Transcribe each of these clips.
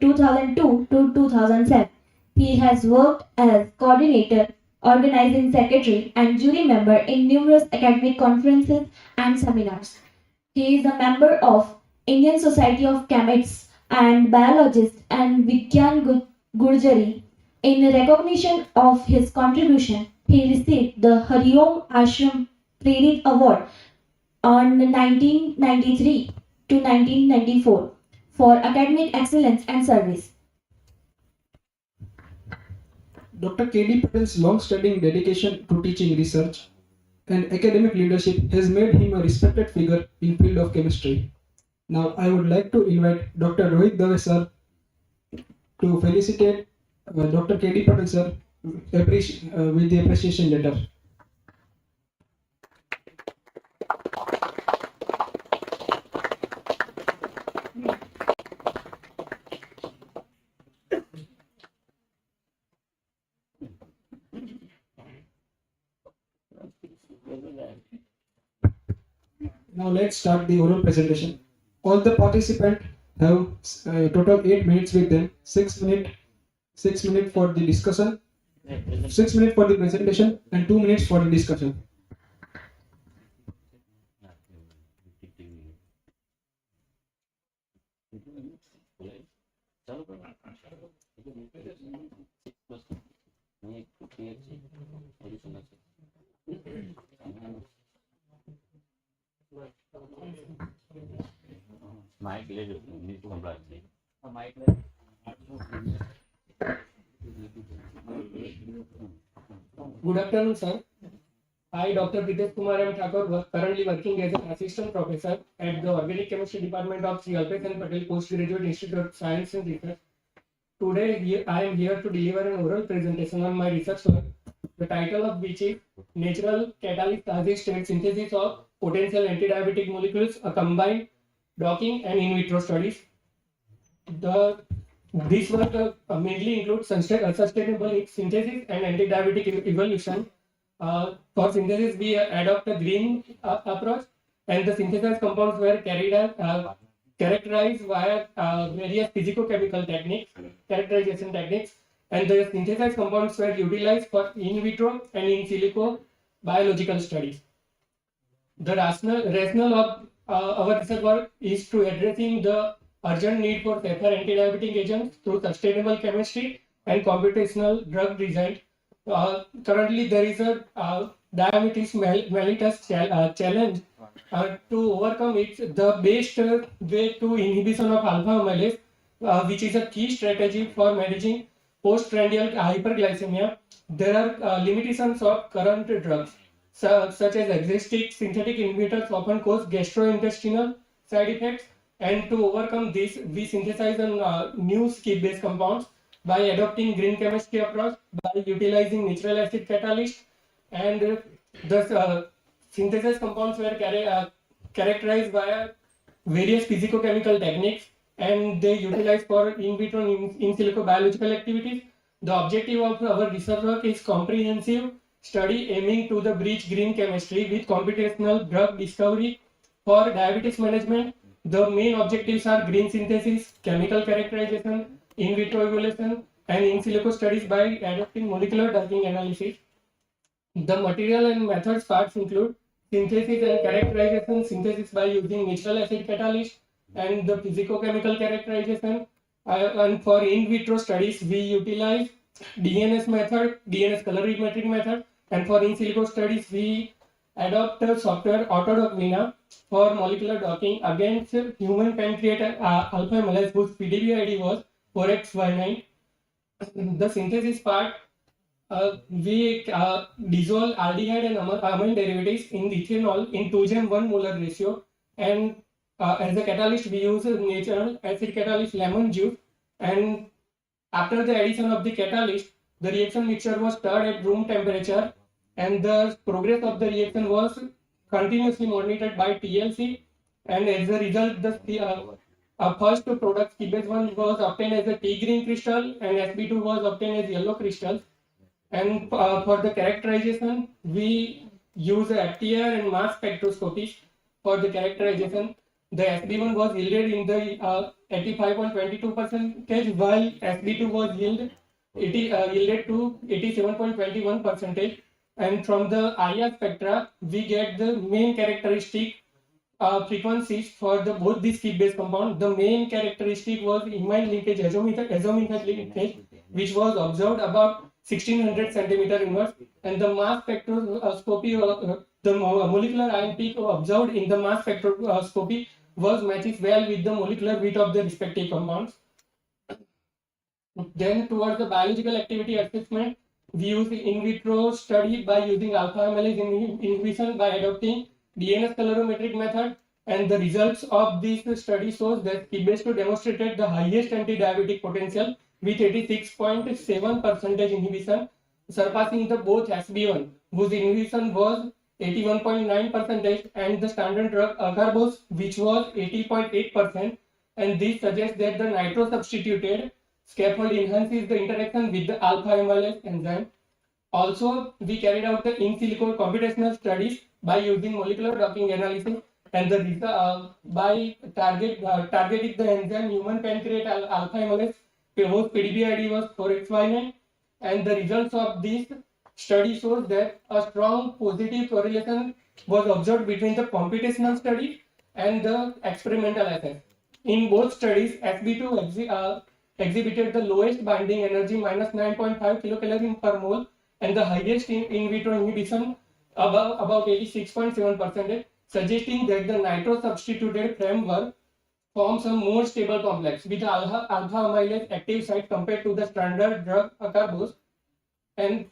2002 to 2007. He has worked as coordinator, organizing secretary, and jury member in numerous academic conferences and seminars. He is a member of Indian Society of Chemists and Biologists and Gurjari. In recognition of his contribution, he received the Hariom Ashram Prerit Award on 1993 to 1994 for academic excellence and service. Dr. K.D. Patel's long-standing dedication to teaching, research, and academic leadership has made him a respected figure in field of chemistry. Now, I would like to invite Dr. Rohit Dave sir to felicitate Dr. K.D. Patel sir with the appreciation letter. Now let's start the oral presentation. All the participants have total 8 minutes with them. 6 minutes for the discussion, 6 minutes for the presentation, and 2 minutes for the discussion. Good afternoon, sir. I, Dr. Pritesh Kumar M. Thakur, currently working as an assistant professor at the Organic Chemistry Department of Sri Alpesh and Patel Postgraduate Institute of Science and Research. Today, I am here to deliver an oral presentation on my research work, the title of which is Natural Catalyst as State Synthesis of Potential Antidiabetic Molecules, a Combined Docking and In Vitro Studies. This work mainly includes sustainable synthesis and antidiabetic evolution. For synthesis, we adopt a green approach, and the synthesized compounds were characterized via various physicochemical characterization techniques, and the synthesized compounds were utilized for in vitro and in silico biological studies. The rationale of our research work is to addressing the urgent need for safer antidiabetic agents through sustainable chemistry and computational drug design. Currently, there is a diabetes mellitus challenge. To overcome it, the best way to inhibition of alpha amylase, which is a key strategy for managing postprandial hyperglycemia. There are limitations of current drugs, such as existing synthetic inhibitors often cause gastrointestinal side effects. And to overcome this, we synthesize new skip-based compounds by adopting green chemistry approach, by utilizing natural acid catalyst, and the synthesized compounds were characterized by various physicochemical techniques, and they utilized for in vitro and in silico biological activities. The objective of our research work is comprehensive study aiming to the bridge green chemistry with computational drug discovery for diabetes management. The main objectives are green synthesis, chemical characterization, in vitro evaluation, and in silico studies by adopting molecular docking analysis. The material and methods parts include synthesis and characterization, synthesis by using natural acid catalyst, and the physicochemical characterization. And for in vitro studies, we utilize DNS method, DNS colorimetric method, and for in silico studies, we adopt a software Autodoc Vina for molecular docking against human pancreatic alpha amylase whose PDB ID was 4XY9. The synthesis part, we dissolve aldehyde and amine derivatives in ethanol in 2:1 molar ratio, and as a catalyst we use natural acid catalyst lemon juice, and after the addition of the catalyst, the reaction mixture was stirred at room temperature, and the progress of the reaction was continuously monitored by TLC, and as a result, the first product CBS1 was obtained as a tea green crystal, and SB2 was obtained as yellow crystals. And for the characterization, we use FTIR and mass spectroscopy for the characterization. The SB1 was yielded in the 85.22%, while SB2 was yielded to 87.21%. And from the IR spectra, we get the main characteristic frequencies for the both these skip-based compound. The main characteristic was imine linkage, azomethyl linkage, which was observed about 1600 centimeter inverse, and the mass spectroscopy, the molecular ion peak observed in the mass spectroscopy was matches well with the molecular weight of the respective compounds. Then towards the biological activity assessment, we use the in vitro study by using alpha amylase inhibition by adopting DNS colorimetric method, and the results of this study shows that skip-based demonstrated the highest anti-diabetic potential with 86.7% inhibition, surpassing the both SB1, whose inhibition was 81.9%, and the standard drug agarbose, which was 80.8%, and this suggests that the nitro substituted scaffold enhances the interaction with the alpha amylase enzyme. Also, we carried out the in silico computational studies by using molecular docking analysis, and by targeting the enzyme human pancreas alpha amylase, whose PDB-ID was 4xy9, and the results of this study shows that a strong positive correlation was observed between the computational study and the experimental assay. In both studies, SB2 exhibited the lowest binding energy minus 9.5 kilocalorie per mole, and the highest in vitro inhibition about 86.7%, suggesting that the nitro substituted framework forms a more stable complex with alpha amylase active site compared to the standard drug acarbose. And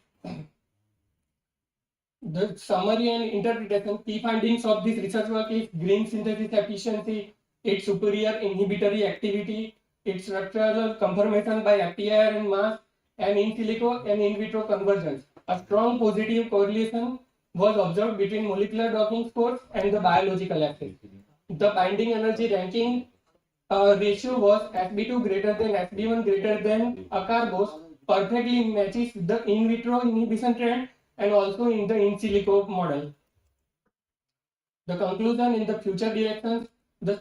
the summary and interpretation key findings of this research work is green synthesis efficiency, its superior inhibitory activity, its structural confirmation by FTIR and mass, and in silico and in vitro convergence. A strong positive correlation was observed between molecular docking scores and the biological assay. The binding energy ranking ratio was SB2 greater than SB1 greater than acarbose, perfectly matches the in vitro inhibition trend and also in the in silico model. The conclusion in the future directions, the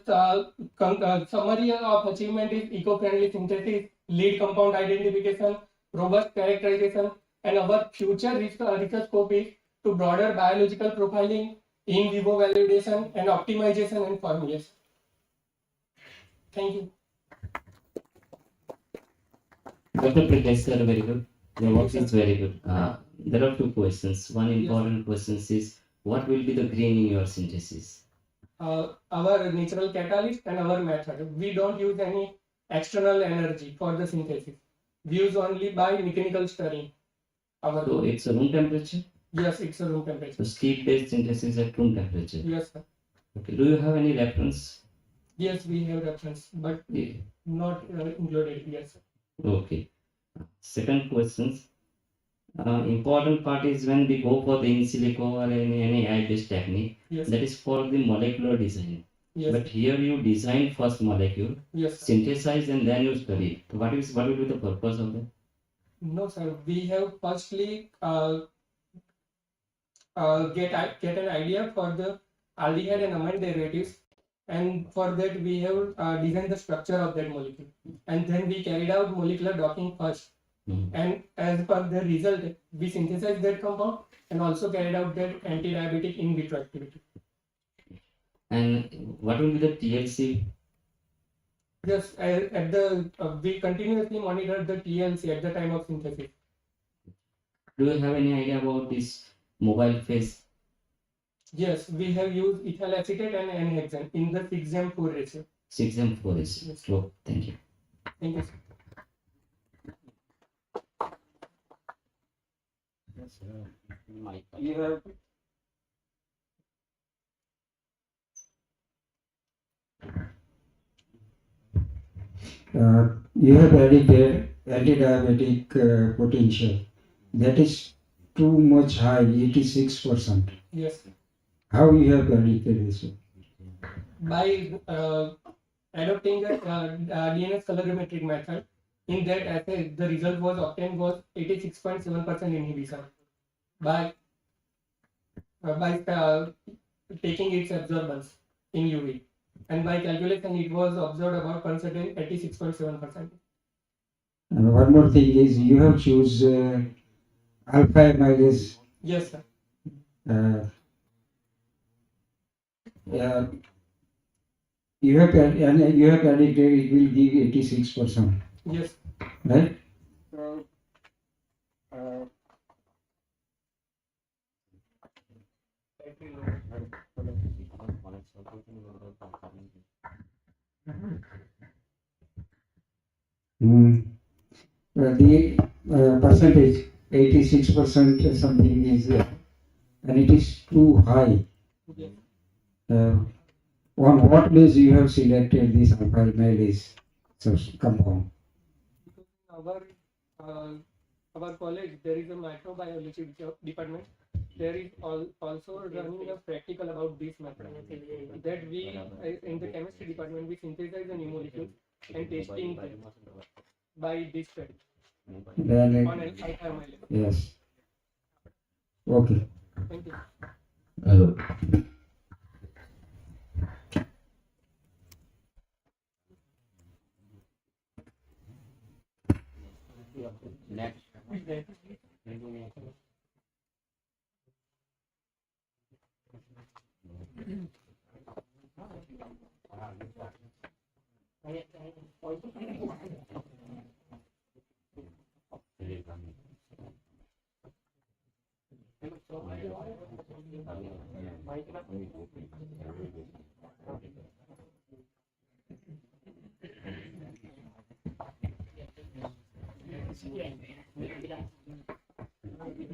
summary of achievement is eco-friendly synthesis, lead compound identification, robust characterization, and our future research scope is to broader biological profiling, in vivo validation, and optimization and formulation. Thank you. Dr. Prakash sir, very good. Your work is very good. There are two questions. One important question is, what will be the green in your synthesis? Our natural catalyst and our method. We don't use any external energy for the synthesis. We use only by mechanical stirring. So it's a room temperature? Yes, it's a room temperature. So skip-based synthesis at room temperature? Yes, sir. Okay. Do you have any reference? Yes, we have reference, but not included. Yes, sir. Okay. Second question. Important part is when we go for the in silico or any AI-based technique, yes, that is for the molecular design. Yes. But here you design first molecule, yes, synthesize, and then you study. What will be the purpose of that? No, sir. We have firstly get an idea for the aldehyde and amine derivatives, and for that we have designed the structure of that molecule, and then we carried out molecular docking first. And as per the result, we synthesized that compound and also carried out that anti-diabetic in vitro activity. And what will be the TLC? Yes, at the we continuously monitor the TLC at the time of synthesis. Do you have any idea about this mobile phase? Yes, we have used ethyl acetate and N-hexane in the 6M4 ratio. 6M4 ratio. Yes. Oh, thank you. Thank you, sir. You have you have added anti-diabetic potential. That is too much high, 86%. Yes. How you have predicted this? By adopting the DNS colorimetric method, in that assay, the result was obtained was 86.7% inhibition by taking its absorbance in UV. And by calculation, it was observed about concentrating 86.7%. And one more thing is you have choose alpha amylase. Yes, sir. Uh, yeah, you have and you have predicted it will give 86%, Yes. right? So, uh, mm, the percentage 86% something is and it is too high. Yes. On what base you have selected this alpha amylase compound? Because in our college there is a microbiology department. There is also running a practical about this method. That we in the chemistry department we synthesize a new molecule and testing them by this study Then on alpha amylase. yes. Okay. Thank you. Hello. Next.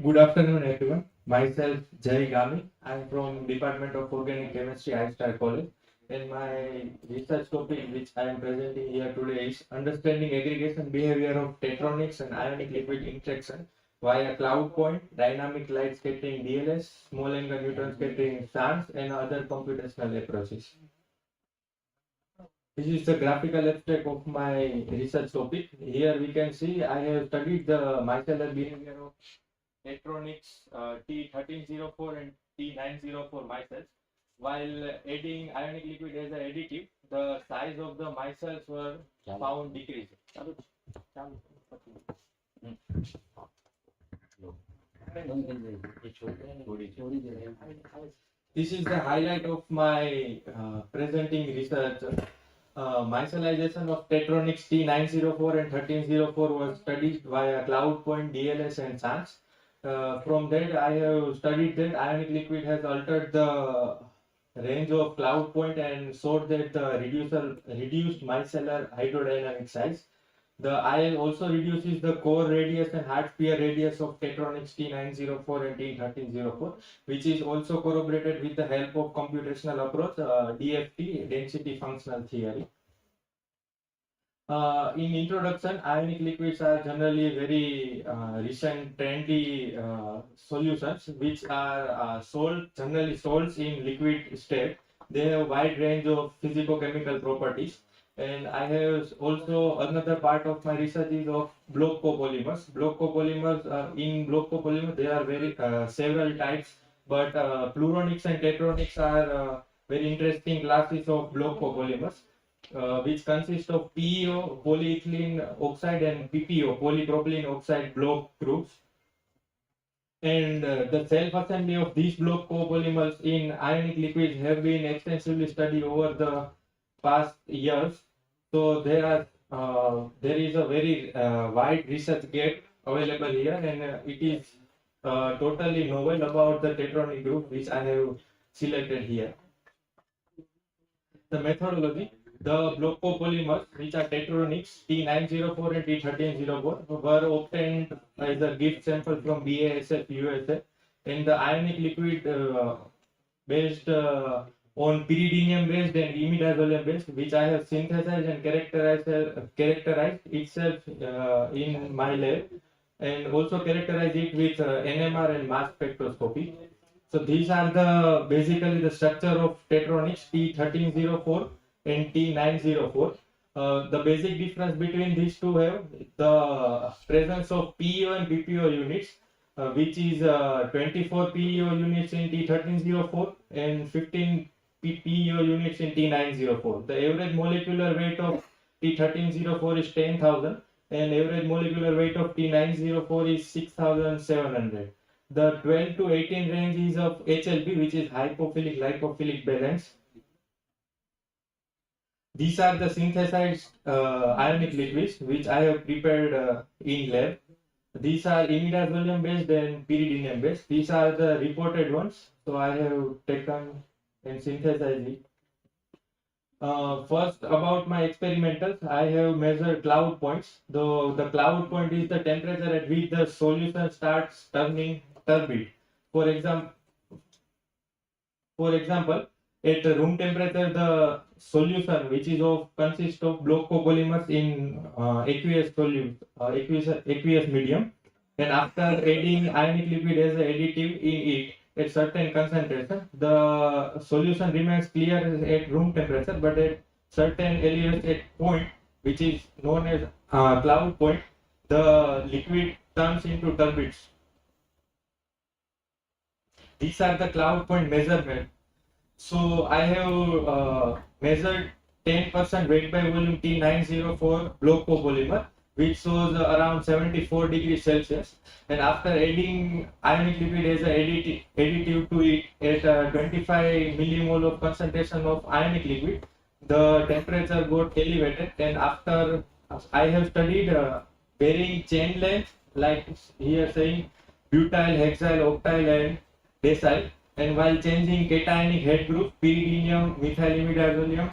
Good afternoon, everyone. Myself, Jay Gami. I'm from Department of Organic Chemistry, ISTAR College. And my research topic, which I am presenting here today, is understanding aggregation behavior of tetronics and ionic liquid interaction via cloud point, dynamic light scattering DLS, small angle neutron scattering SARS, and other computational approaches. This is the graphical abstract of my research topic. Here we can see I have studied the micellar behavior of electronics T1304 and T904 micelles. While adding ionic liquid as an additive, the size of the micelles were found decreasing. This is the highlight of my presenting research. Micellization of tetronics T904 and 1304 was studied via cloud point, DLS, and SANS. From that, I have studied that ionic liquid has altered the range of cloud point and showed that the reduced micellar hydrodynamic size. The IL also reduces the core radius and heart sphere radius of tetronics T904 and T1304, which is also corroborated with the help of computational approach, DFT, density functional theory. In introduction, ionic liquids are generally very recent trendy solutions which are generally sold in liquid state. They have wide range of physicochemical properties. And I have also another part of my research is of block copolymers. In block copolymers there are very several types, but pluronics and tetronics are very interesting classes of block copolymers. Which consist of PEO, polyethylene oxide, and PPO, polypropylene oxide block groups. And the self-assembly of these block copolymers in ionic liquids have been extensively studied over the past years. So there is a very wide research gap available here, and it is totally novel about the tetronic group which I have selected here. The methodology, the block copolymers, which are tetronics T904 and T1304, were obtained as a gift sample from BASF USA, and the ionic liquid based on pyridinium based and imidazolium based, which I have synthesized and characterized itself in my lab, and also characterized it with NMR and mass spectroscopy. So these are basically the structure of tetronics T1304 and T904. The basic difference between these two have the presence of PEO and PPO units, which is 24 PEO units in T1304 and 15 PEO units in T904. The average molecular weight of T1304 is 10,000 and average molecular weight of T904 is 6,700. The 12 to 18 range is of HLB, which is hypophilic lipophilic balance. These are the synthesized ionic liquids which I have prepared in lab. These are imidazolium based and pyridinium based. These are the reported ones. So I have taken and synthesized it. First, about my experimentals, I have measured cloud points. The cloud point is the temperature at which the solution starts turning turbid. For example, at room temperature, the solution, which is consists of block copolymers in aqueous medium, and after adding ionic liquid as an additive in it at certain concentration, the solution remains clear at room temperature, but at certain elevated point, which is known as cloud point, the liquid turns into turbids. These are the cloud point measurement. So I have measured 10% weight by volume T904 block copolymer, which shows around 74 degrees Celsius. And after adding ionic liquid as an additive to it at 25 millimole of concentration of ionic liquid, the temperature got elevated. And after I have studied varying chain length, like here saying butyl, hexyl, octyl, and decyl. And while changing cationic head group, pyridinium, methylimidazolium,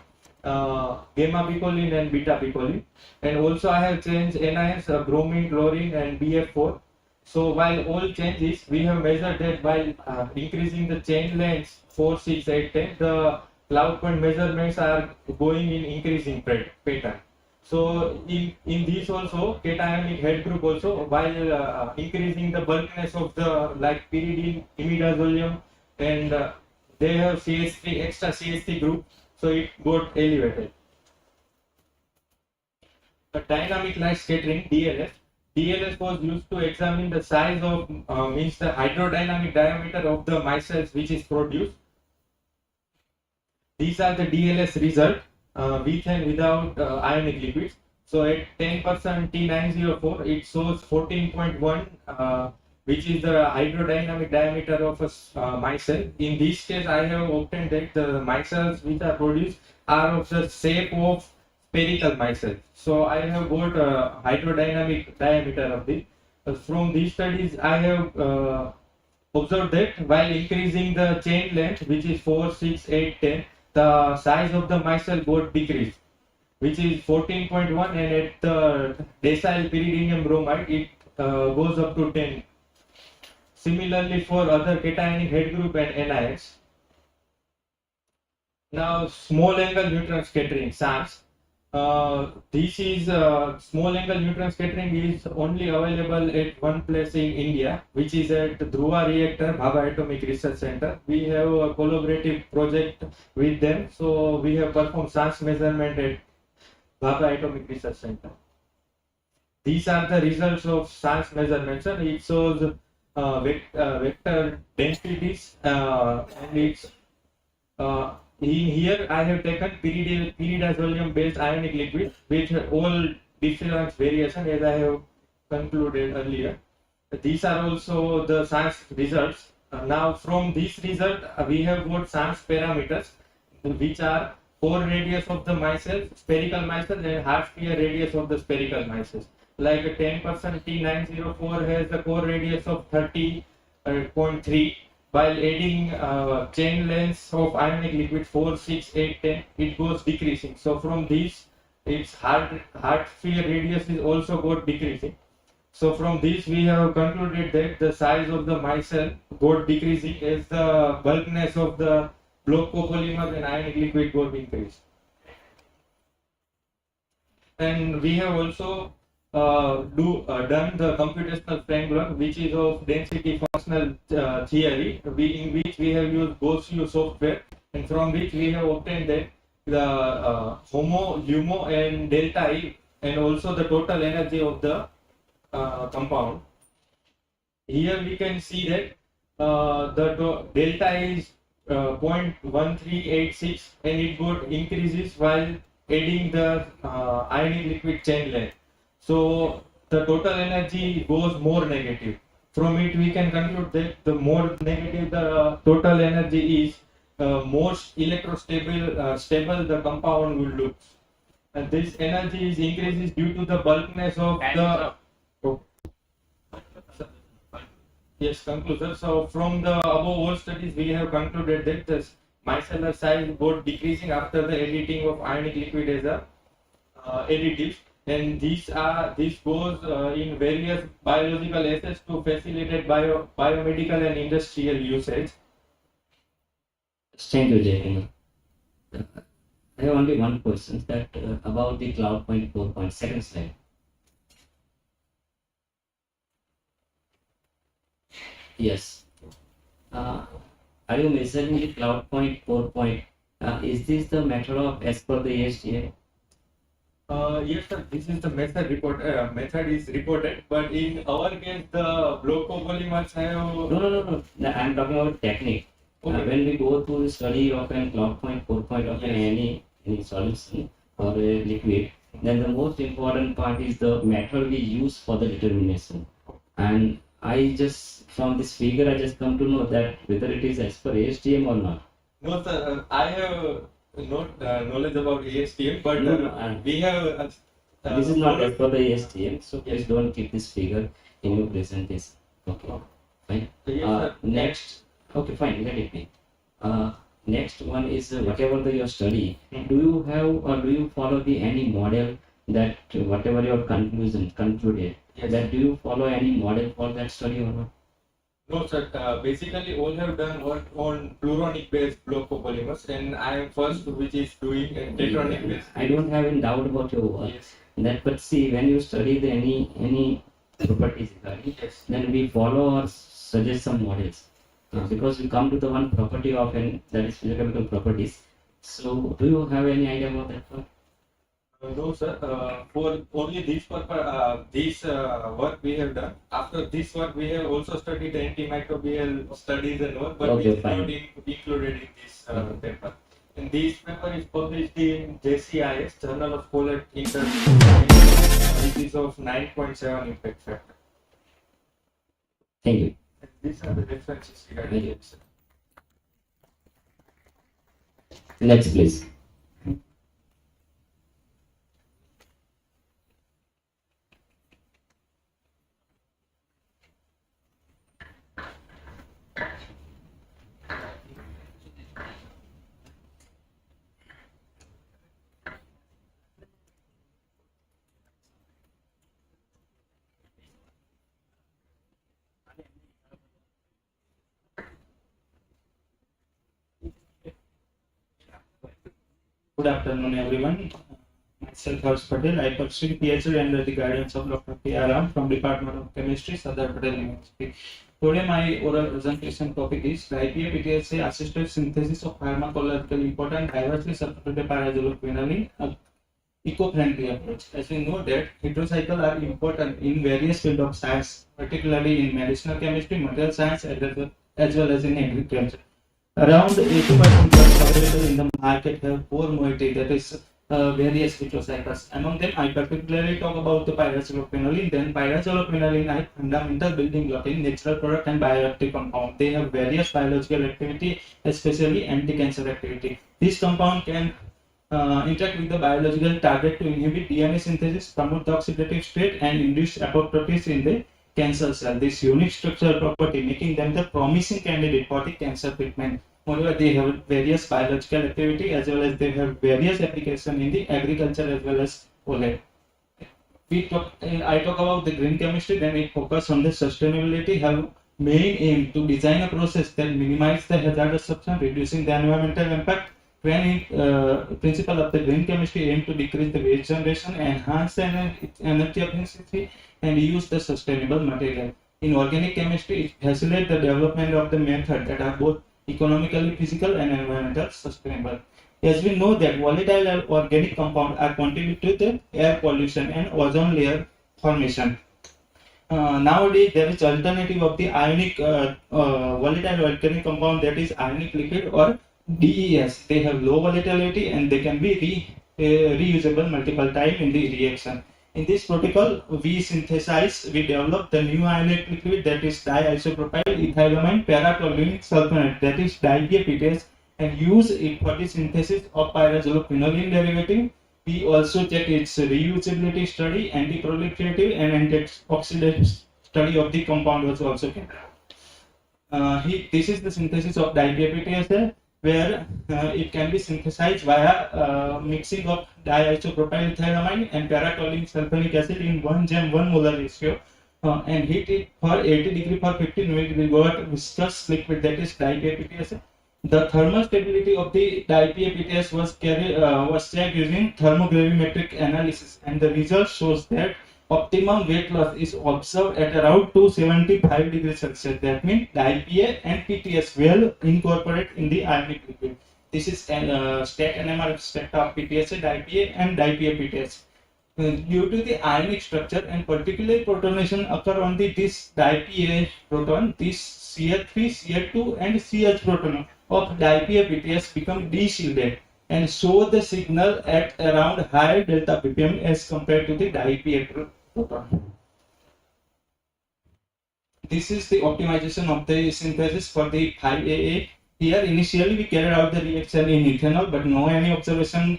gamma picoline and beta picoline. And also I have changed anions, bromine, chlorine and BF4. So while all changes, we have measured that while increasing the chain lengths 4, 6, 8, 10, the cloud point measurements are going in increasing pattern. So in this also, cationic head group also, while increasing the bulkiness of the like pyridine, imidazolium, and they have CH3 extra CH3 group, so it got elevated. The dynamic light scattering DLS was used to examine the size of means the hydrodynamic diameter of the micelles which is produced. These are the DLS result with and without ionic liquids. So at 10% T904 it shows 14.1 which is the hydrodynamic diameter of a micelle. In this case, I have obtained that the micelles which are produced are of the shape of spherical micelle. So I have got hydrodynamic diameter of this. From these studies, I have observed that while increasing the chain length, which is 4, 6, 8, 10, the size of the micelle got decreased, which is 14.1, and at the decyl pyridinium bromide, it goes up to 10. Similarly for other cationic head group and anions. Now small angle neutron scattering SANS. This is small angle neutron scattering is only available at one place in India, which is at Dhruva Reactor, Bhabha Atomic Research Center. We have a collaborative project with them, so we have performed SANS measurement at Bhabha Atomic Research Center. These are the results of SANS measurements, and it shows vector densities, and it's in here I have taken pyridazolium based ionic liquid with all different variation as I have concluded earlier. These are also the SANS results. Now from this result we have got SANS parameters, which are core radius of the micelle, spherical micelle, and half sphere radius of the spherical micelle. Like 10% T904 has the core radius of 30.3, while adding chain lengths of ionic liquid 4, 6, 8, 10, it goes decreasing. So from this, its hard sphere radius is also got decreasing. So from this we have concluded that the size of the micelle got decreasing as the bulkiness of the block copolymer and ionic liquid got increased. And we have also done the computational framework, which is of density functional theory, in which we have used Gaussian software, and from which we have obtained that the HOMO, LUMO, and delta E, and also the total energy of the compound. Here we can see that the delta E is 0.1386, and it got increases while adding the ionic liquid chain length. So the total energy goes more negative. From it, we can conclude that the more negative the total energy is, more stable the compound will look. And this energy is increases due to the bulkiness of the. Oh, yes, conclusion. So from the above all studies, we have concluded that the micellar size got decreasing after the editing of ionic liquid as a additives, and this goes in various biological assays to facilitate biomedical and industrial usage. Thank you, Jayant. I have only one question that about the cloud point 4 point second slide. Yes. Are you measuring the cloud point 4 point? Is this the method of as per the ASTM? Yes, sir. This is the method report. Method is reported, but in our case, the block copolymers have. No. I'm talking about technique. Okay. When we go through the study of an cloud point 4 point of any solution or a liquid, then the most important part is the method we use for the determination. And I just from this figure I just come to know that whether it is as per ASTM or not. No, sir. I have not knowledge about ASTM, but we have. This is not as per the ASTM, so please don't keep this figure in your presentation. Okay, fine. Yes, sir. Next, okay, fine, let it be. Next one is whatever your study, do you have or do you follow the any model that whatever your concluded, Yes. that do you follow any model for that study or not? No, sir. Basically, all have done work on pluronic-based block copolymers, and I am first which is doing tetronic-based. I don't have any doubt about your work. Yes. That, but see, when you study the any properties, right, Yes. then we follow or suggest some models. Because we come to the one property of an that is physicochemical properties. So, do you have any idea about that one? No, sir. For only this work we have done. After this work, we have also studied antimicrobial studies and work, but Okay, it's fine. not included in this paper. And this paper is published in JCIS, Journal of College Interdisciplinary. It is of 9.7 impact factor. Thank you. And these are the references regarding Very it. Next, please. Good afternoon, everyone. Myself, Harsh Patel. I pursue PhD under the guidance of Dr. P.R. Ram from Department of Chemistry, Sardar Patel University. Today, my oral presentation topic is the IPA-PKSA assisted synthesis of pharmacologically important diversely separated pyrazolophenolene, eco-friendly approach. As we know that heterocycles are important in various fields of science, particularly in medicinal chemistry, material science, as well as in agriculture. Around 80% drugs available in the market have four moieties, that is various heterocycles. Among them, I particularly talk about the pyrazolophenolene. Then pyrazolophenolene are fundamental building block in natural product and bioactive compound. They have various biological activity, especially anti-cancer activity. This compound can interact with the biological target to inhibit DNA synthesis, promote the oxidative state, and induce apoptosis in the cancer cell. This unique structural property making them the promising candidate for the cancer treatment. Moreover, they have various biological activity as well as they have various application in the agriculture as well as OLED. I talk about the green chemistry, then it focus on the sustainability, have main aim to design a process that minimize the hazardous substance, reducing the environmental impact. When principle of the green chemistry aim to decrease the waste generation, enhance the energy efficiency, and use the sustainable material. In organic chemistry, it facilitates the development of the methods that are both economically physical and environmental sustainable. As we know that volatile organic compounds are contribute to the air pollution and ozone layer formation. nowadays there is alternative of the ionic volatile organic compound, that is ionic liquid or DES. They have low volatility and they can be reusable multiple time in the reaction. In this protocol, we develop the new ionic liquid, that is diisopropyl ethylamine paratoluene sulfonate, that is DIPA-PTS, and use it for the synthesis of pyrazolophenolene derivative. We also check its reusability study, anti-proliferative and antioxidant study of the compound was also carried out. This is the synthesis of DIPA-PTS, where it can be synthesized via mixing of diisopropyl ethylamine and paratoluene sulfonic acid in 1 molar ratio, and heat it for 80 degree for 15 minutes. We got viscous liquid, that is DIPA-PTS. The thermal stability of the DIPA-PTS was checked using thermogravimetric analysis, and the result shows that optimum weight loss is observed at around 275 degrees Celsius. That means DIPA and PTS will incorporate in the ionic liquid. This is stat NMR spectra of PTS, DIPA and DIPA-PTS. Due to the ionic structure and particular protonation occur on this DIPA proton, this CH3, CH2 and CH proton of DIPA-PTS become de-shielded and show the signal at around higher delta ppm as compared to the DIPA proton. This is the optimization of the synthesis for the 5AA. Here initially we carried out the reaction in ethanol, but no any observation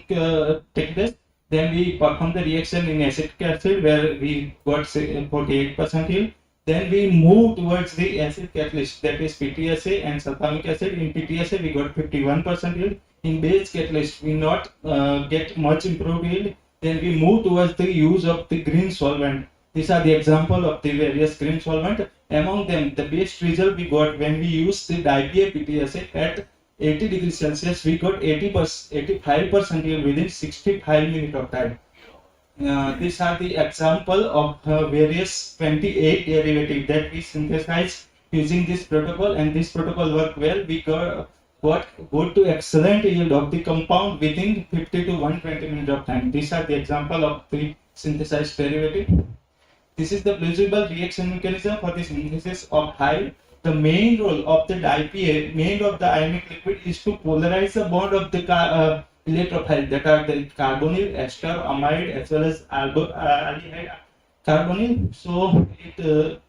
take place. Then we perform the reaction in acetic acid, where we got 48% yield. Then we move towards the acid catalyst, that is PTSA and sulfonic acid. In PTSA we got 51% yield. In base catalyst we not get much improved yield. Then we move towards the use of the green solvent. These are the example of the various green solvent. Among them, the best result we got when we use the DIPA-PTSA at 80 degrees Celsius, we got 85% yield within 65 minutes of time. These are the example of various 28 derivatives that we synthesize using this protocol, and this protocol work well. We got good to excellent yield of the compound within 50 to 120 minutes of time. These are the example of the synthesized derivative. This is the plausible reaction mechanism for the synthesis of high. The main role of the DIPA, main of the ionic liquid, is to polarize the bond of the electrophile, that are the carbonyl, ester, amide, as well as aldehyde carbonyl. So it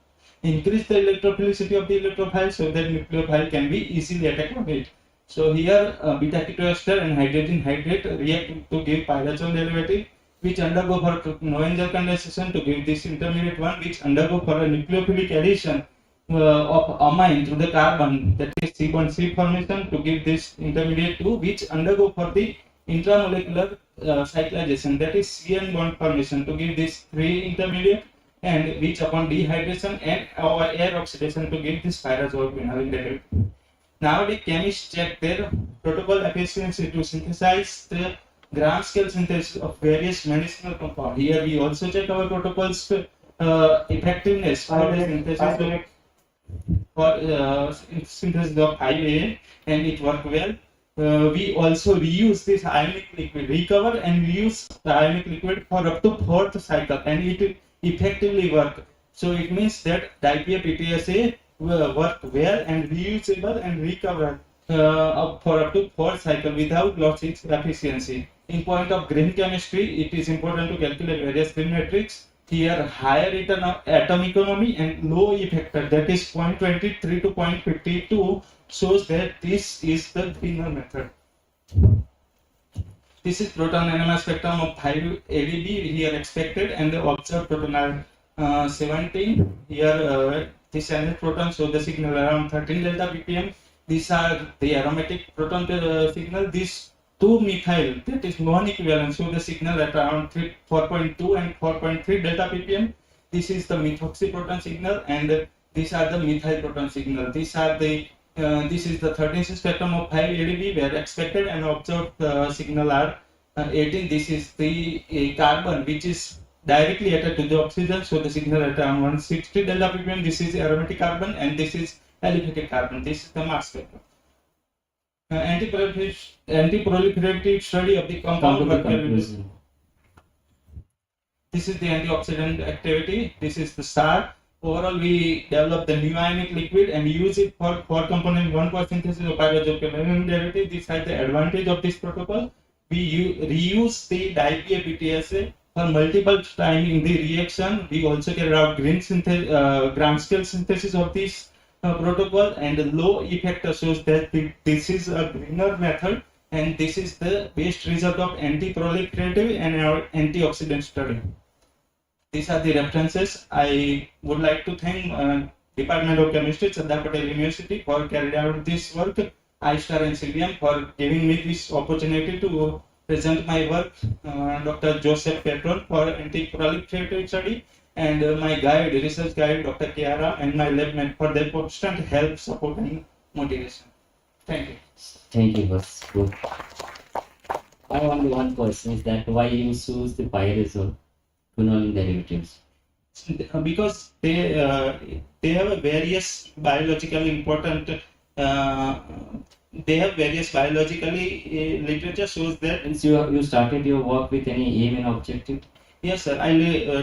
increase the electrophilicity of the electrophile so that nucleophile can be easily attacked on it. So here beta ketoester and hydrogen hydrate react to give pyrazole derivative, which undergo for Noether condensation to give this intermediate one, which undergo for a nucleophilic addition of amine to the carbon, that is C1C formation, to give this intermediate 2, which undergo for the intramolecular cyclization, that is CN bond formation, to give this 3 intermediate, and which upon dehydration and air oxidation to give this pyrazole phenol derivative. Now the chemists check their protocol efficiency to synthesize the gram scale synthesis of various medicinal compounds. Here we also check our protocols effectiveness for the synthesis of IAA, and it worked well. We also reuse this ionic liquid, recover and reuse the ionic liquid for up to 4th cycle, and it effectively work. So it means that DIPA-PTSA work well and reusable and recover for up to 4th cycle without loss its efficiency. In point of green chemistry, it is important to calculate various green metrics. Here, higher atom economy and low E factor, that is 0.23 to 0.52, shows that this is the greener method. This is proton NMR spectrum of 5 ADB here expected, and the observed proton are 17. Here, this NH proton show the signal around 13 delta ppm. These are the aromatic proton signal. These 2 methyl, that is non-equivalent, show the signal at around 4.2 and 4.3 delta ppm. This is the methoxy proton signal, and these are the methyl proton signal. These are the this is the 13th spectrum of 5 ADB, where expected and observed signal are 18. This is the carbon which is directly attached to the oxygen, so the signal at around 160 delta ppm. This is aromatic carbon, and this is aliphatic carbon. This is the mass spectrum. Anti-proliferative study of the compound. This is the antioxidant activity. This is the STAR. overall we develop the new ionic liquid and use it for 4-component 1% synthesis of pyrogen derivative. This has the advantage of this protocol. We reuse the di-PA-PTSA for multiple time in the reaction. We also carry out gram scale synthesis of this protocol, and the low effect shows that this is a greener method, and this is the best result of anti-proliferative and antioxidant study. These are the references. I would like to thank Department of Chemistry, Sardar Patel University for carrying out this work, ISTAR and CVM for giving me this opportunity to present my work, Dr. Joseph Petron for anti-proliferative study, and my guide, research guide, Dr. Kiara, and my lab mate for their constant help, support, and motivation. Thank you. Thank you, was good. I have only one question is that why you choose the pyrazole quinoline derivatives? Because they have a various biologically important they have various biologically literature shows that. Since you started your work with any aim and objective? Yes, sir. I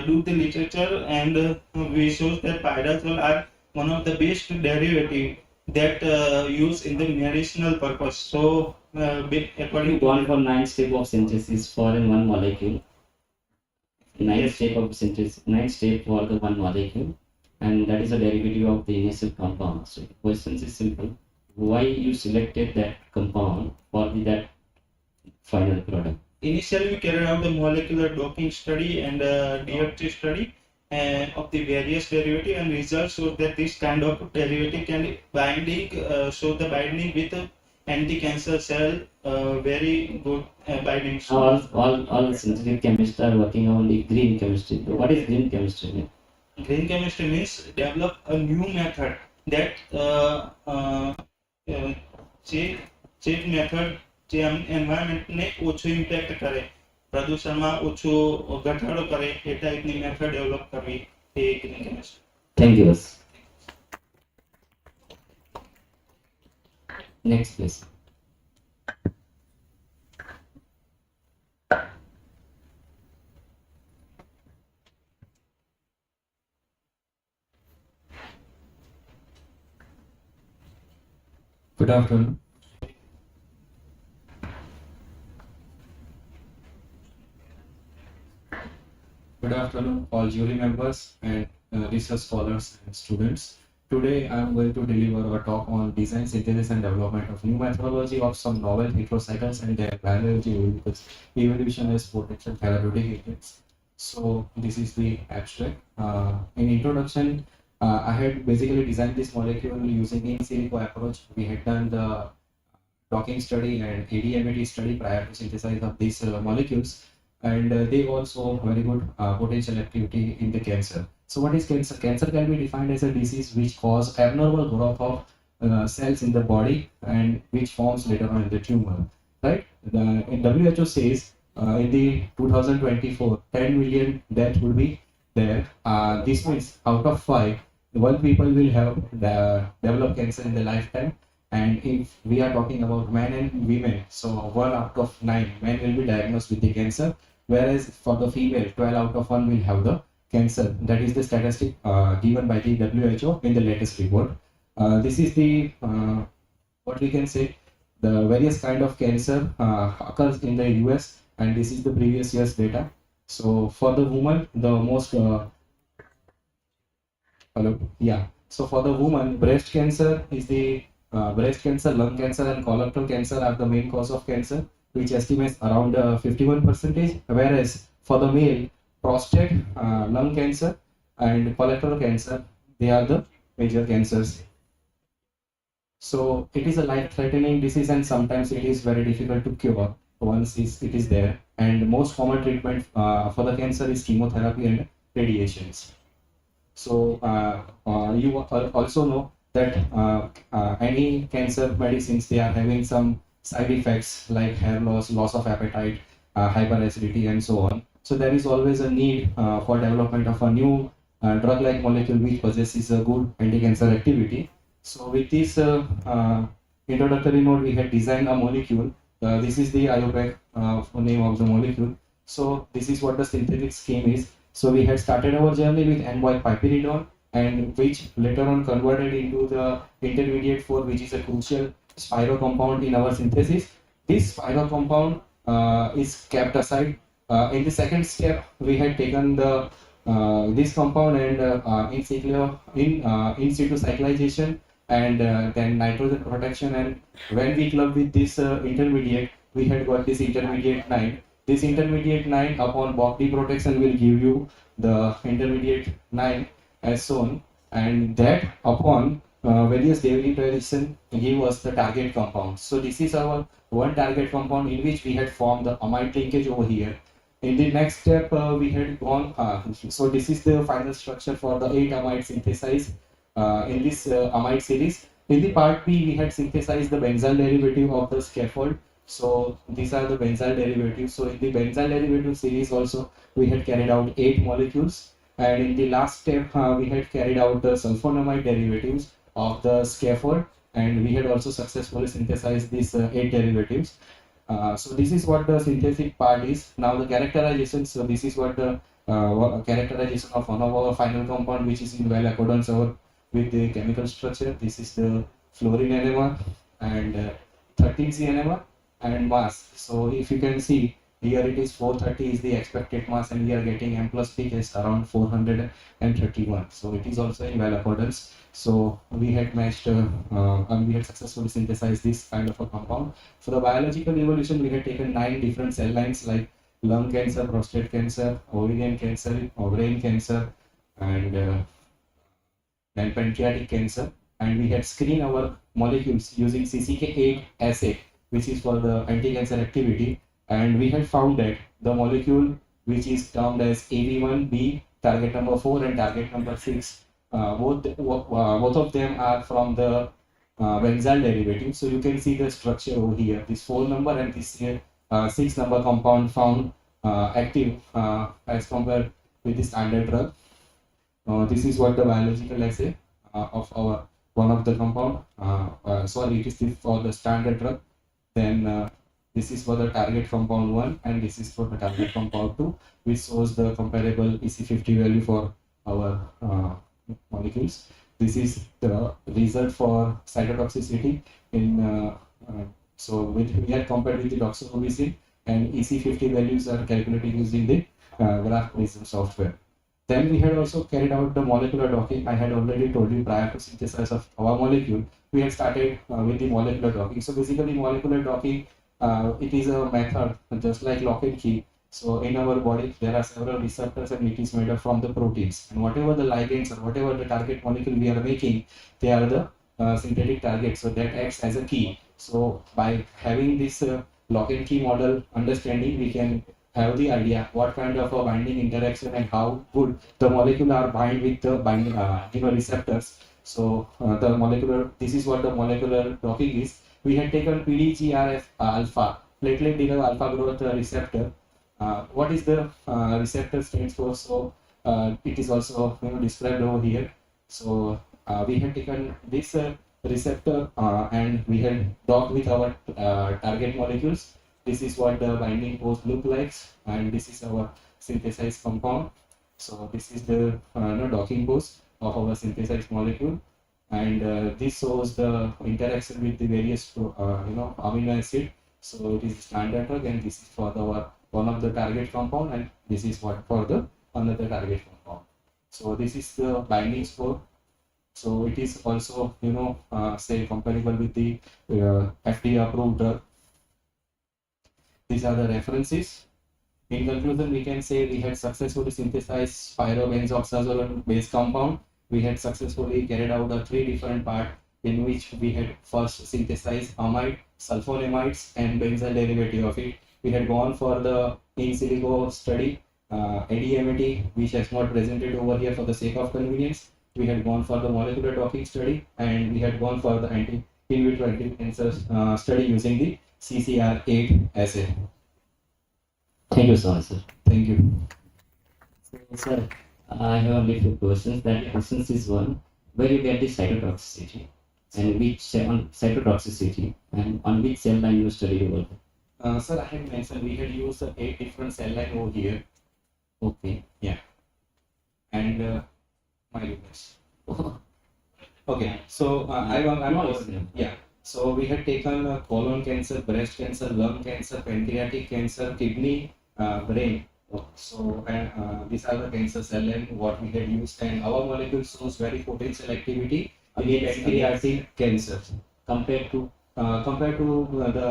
do the literature, and we shows that pyrazole are one of the best derivative that use in the medicinal purpose. So, according You to gone for 9 steps of synthesis for in one molecule. 9 Yes. step of synthesis, 9 step for the one molecule, and that is a derivative of the initial compound. So the question is simple: why you selected that compound for that final product? initially we carried out the molecular docking study and DFT study of the various derivative, and results show that this kind of derivative can binding show the binding with anti-cancer cell very good binding. All synthetic chemists are working on the green chemistry. What is green chemistry? Green chemistry means develop a new method that જે method જે એન્વાયરમેન્ટને ઓછું impact કરે, પ્રદૂષણમાં ઓછો ઘટાડો કરે, એ ટાઈપની method develop કરવી એ green chemistry. Thank you, boss. Next, please. Good afternoon. Good afternoon, all jury members and research scholars and students. Today, I am going to deliver a talk on design, synthesis, and development of new methodology of some novel heterocycles and their biology because evolution has potential therapeutic effects. So, this is the abstract. In introduction, I had basically designed this molecule using in silico approach. We had done the docking study and ADMAT study prior to synthesis of these molecules, and they also very good potential activity in the cancer. So what is cancer? Cancer can be defined as a disease which cause abnormal growth of cells in the body and which forms later on in the tumor, right? In WHO says in the 2024, 10 million deaths will be there. This means out of 5, 1 people will have develop cancer in their lifetime. And if we are talking about men and women, so 1 out of 9 men will be diagnosed with the cancer, whereas for the female, 12 out of 1 will have the cancer. That is the statistic given by the WHO in the latest report. This is the what we can say, the various kind of cancer occurs in the US, and this is the previous year's data. So for the woman, the most So for the woman, breast cancer is the breast cancer, lung cancer, and colorectal cancer are the main cause of cancer, which estimates around 51%. Whereas for the male, prostate, lung cancer, and colorectal cancer, they are the major cancers. So it is a life-threatening disease, and sometimes it is very difficult to cure once it is there. And most common treatment for the cancer is chemotherapy and radiations. So you also know that any cancer medicines, they are having some side effects like hair loss, loss of appetite, hyperacidity, and so on. So there is always a need for development of a new drug-like molecule which possesses a good anti-cancer activity. So with this introductory note, we had designed a molecule. This is the IOPAC name of the molecule. So this is what the synthetic scheme is. So we had started our journey with envoy piperidone, and which later on converted into the intermediate 4, which is a crucial spiro compound in our synthesis. This spiro compound is kept aside. In the second step, we had taken the this compound and in situ cyclization and then nitrogen protection, and when we club with this intermediate, we had got this intermediate 9. This intermediate 9 upon Bogdy protection will give you the intermediate 9 as shown, and that upon various derivatization give us the target compound. So this is our one target compound in which we had formed the amide linkage over here. In the next step, we had gone, so this is the final structure for the 8 amide synthesized in this amide series. In the part B, we had synthesized the benzyl derivative of the scaffold. So these are the benzyl derivatives. So in the benzyl derivative series also, we had carried out 8 molecules. And in the last step, we had carried out the sulfonamide derivatives of the scaffold. And we had also successfully synthesized these 8 derivatives. So this is what the synthetic part is. Now the characterization. So this is what the characterization of one of our final compound, which is in well accordance with the chemical structure. This is the fluorine NMR and 13C NMR and mass. So if you can see here, it is 430 is the expected mass, and we are getting M plus P is around 431. So it is also in well accordance. So we had matched and we had successfully synthesized this kind of a compound. For the biological evolution, we had taken 9 different cell lines like lung cancer, prostate cancer, ovarian cancer, brain cancer, and pancreatic cancer. And we had screened our molecules using CCK8 assay, which is for the anti-cancer activity. And we had found that the molecule which is termed as AV1B, target number 4 and target number 6, both of them are from the benzyl derivative. So you can see the structure over here. This 4 number and this 6 number compound found active as compared with the standard drug. This is what the biological assay of our one of the compound. Sorry, it is for the standard drug. Then this is for the target compound 1 and this is for the target compound 2, which shows the comparable EC50 value for our molecules. This is the result for cytotoxicity in so we had compared with the doxorubicin, and EC50 values are calculated using the graph prism software. Then we had also carried out the molecular docking. I had already told you prior to synthesis of our molecule, we had started with the molecular docking. So basically molecular docking, it is a method just like lock and key. So in our body, there are several receptors and it is made up from the proteins. And whatever the ligands or whatever the target molecule we are making, they are the synthetic targets. So that acts as a key. So by having this lock and key model understanding, we can have the idea what kind of a binding interaction and how good the molecule are bind with the binding receptors. So the molecular, this is what the molecular docking is. We had taken PDGRF alpha, platelet derived alpha growth receptor. What is the receptor stands for? So it is also described over here. So we had taken this receptor and we had docked with our target molecules. This is what the binding pose look like, and this is our synthesized compound. So this is the docking pose of our synthesized molecule, and this shows the interaction with the various amino acid. So it is standard drug, and this is for the one of the target compound, and this is what for the another target compound. So this is the binding score. So it is also say comparable with the FDA approved drug. These are the references. In conclusion, we can say we had successfully synthesized pyrobenzoxazole base compound. We had successfully carried out the 3 different parts in which we had first synthesized amide, sulfonamides, and benzyl derivative of it. We had gone for the in silico study, ADMAT, which has not presented over here for the sake of convenience. We had gone for the molecular docking study, and we had gone for the in vitro anti-cancer study using the CCR8 assay. Thank you so much, sir. Thank you. So, sir, I have only 2 questions. That questions is one, where you get the cytotoxicity, and which on cytotoxicity, and on which cell line you studied over? Sir, I had mentioned we had used 8 different cell lines over here. Okay. Yeah. And my goodness. Okay, so I'm No, yeah. So we had taken colon cancer, breast cancer, lung cancer, pancreatic cancer, kidney, brain. So and these are the cancer cell and what we had used, and our molecule shows very potential activity in pancreatic cancer compared to compared to the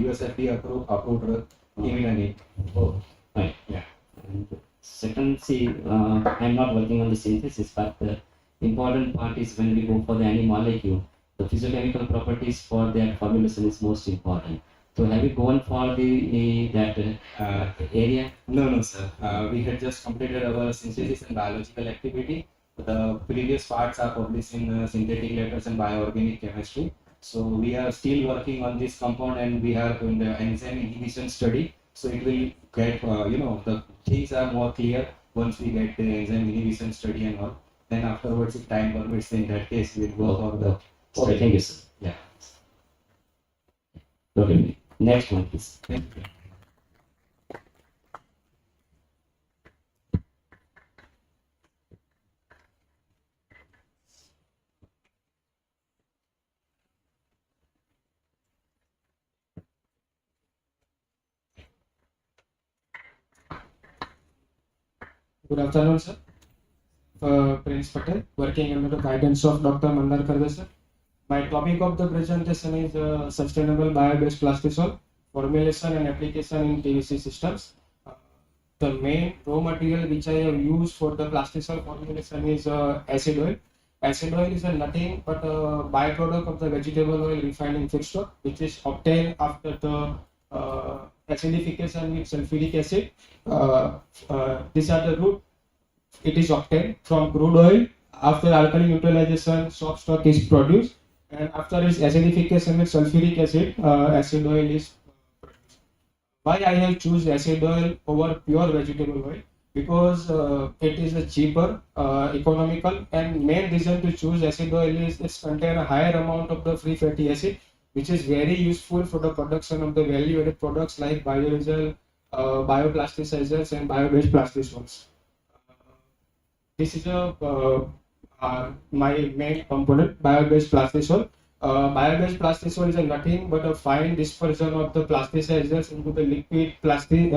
USFD approved drug Immunity. oh, right. Yeah. And second, see, I'm not working on the synthesis, but the important part is when we go for the any molecule, the physiochemical properties for that formulation is most important. So have you gone for the that area? No, sir. We had just completed our synthesis and biological activity. The previous parts are published in synthetic letters and bioorganic chemistry. So we are still working on this compound and we are doing the enzyme inhibition study. So it will get, the things are more clear once we get the enzyme inhibition study and all. Then afterwards, if time permits, in that case, we'll go for the Okay, thank you, sir. Yeah. Okay, next one, please. Thank you. Good afternoon, sir. Prince Patel, working under the guidance of Dr. Mandar Karve, sir. My topic of the presentation is sustainable bio-based plastisol formulation and application in PVC systems. The main raw material which I have used for the plastisol formulation is acid oil. Acid oil is nothing but a byproduct of the vegetable oil refining feedstock, which is obtained after the acidification with sulfuric acid. These are the root. It is obtained from crude oil. After alkali neutralization, soft stock is produced, and after its acidification with sulfuric acid, acid oil is produced. Why I have choose acid oil over pure vegetable oil? Because it is a cheaper, economical, and main reason to choose acid oil is it contain a higher amount of the free fatty acid, which is very useful for the production of the value-added products like biodiesel, bioplasticizers, and bio-based plastisols. This is my main component, bio-based plastisol. Bio-based plastisol is nothing but a fine dispersion of the plasticizers into the liquid plastic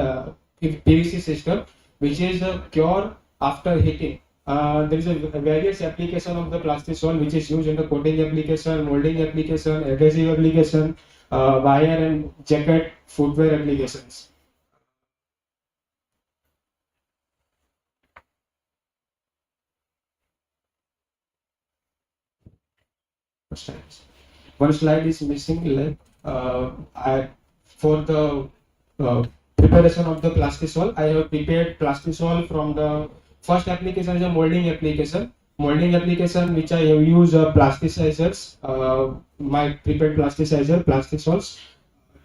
PVC system, which is a cure after heating. There is a various application of the plastisol which is used in the coating application, molding application, adhesive application, wire and jacket footwear applications. One slide is missing, like for the preparation of the plastisol, I have prepared plastisol from the first application is a molding application. Molding application which I have used plasticizers, my prepared plasticizer, plastisols.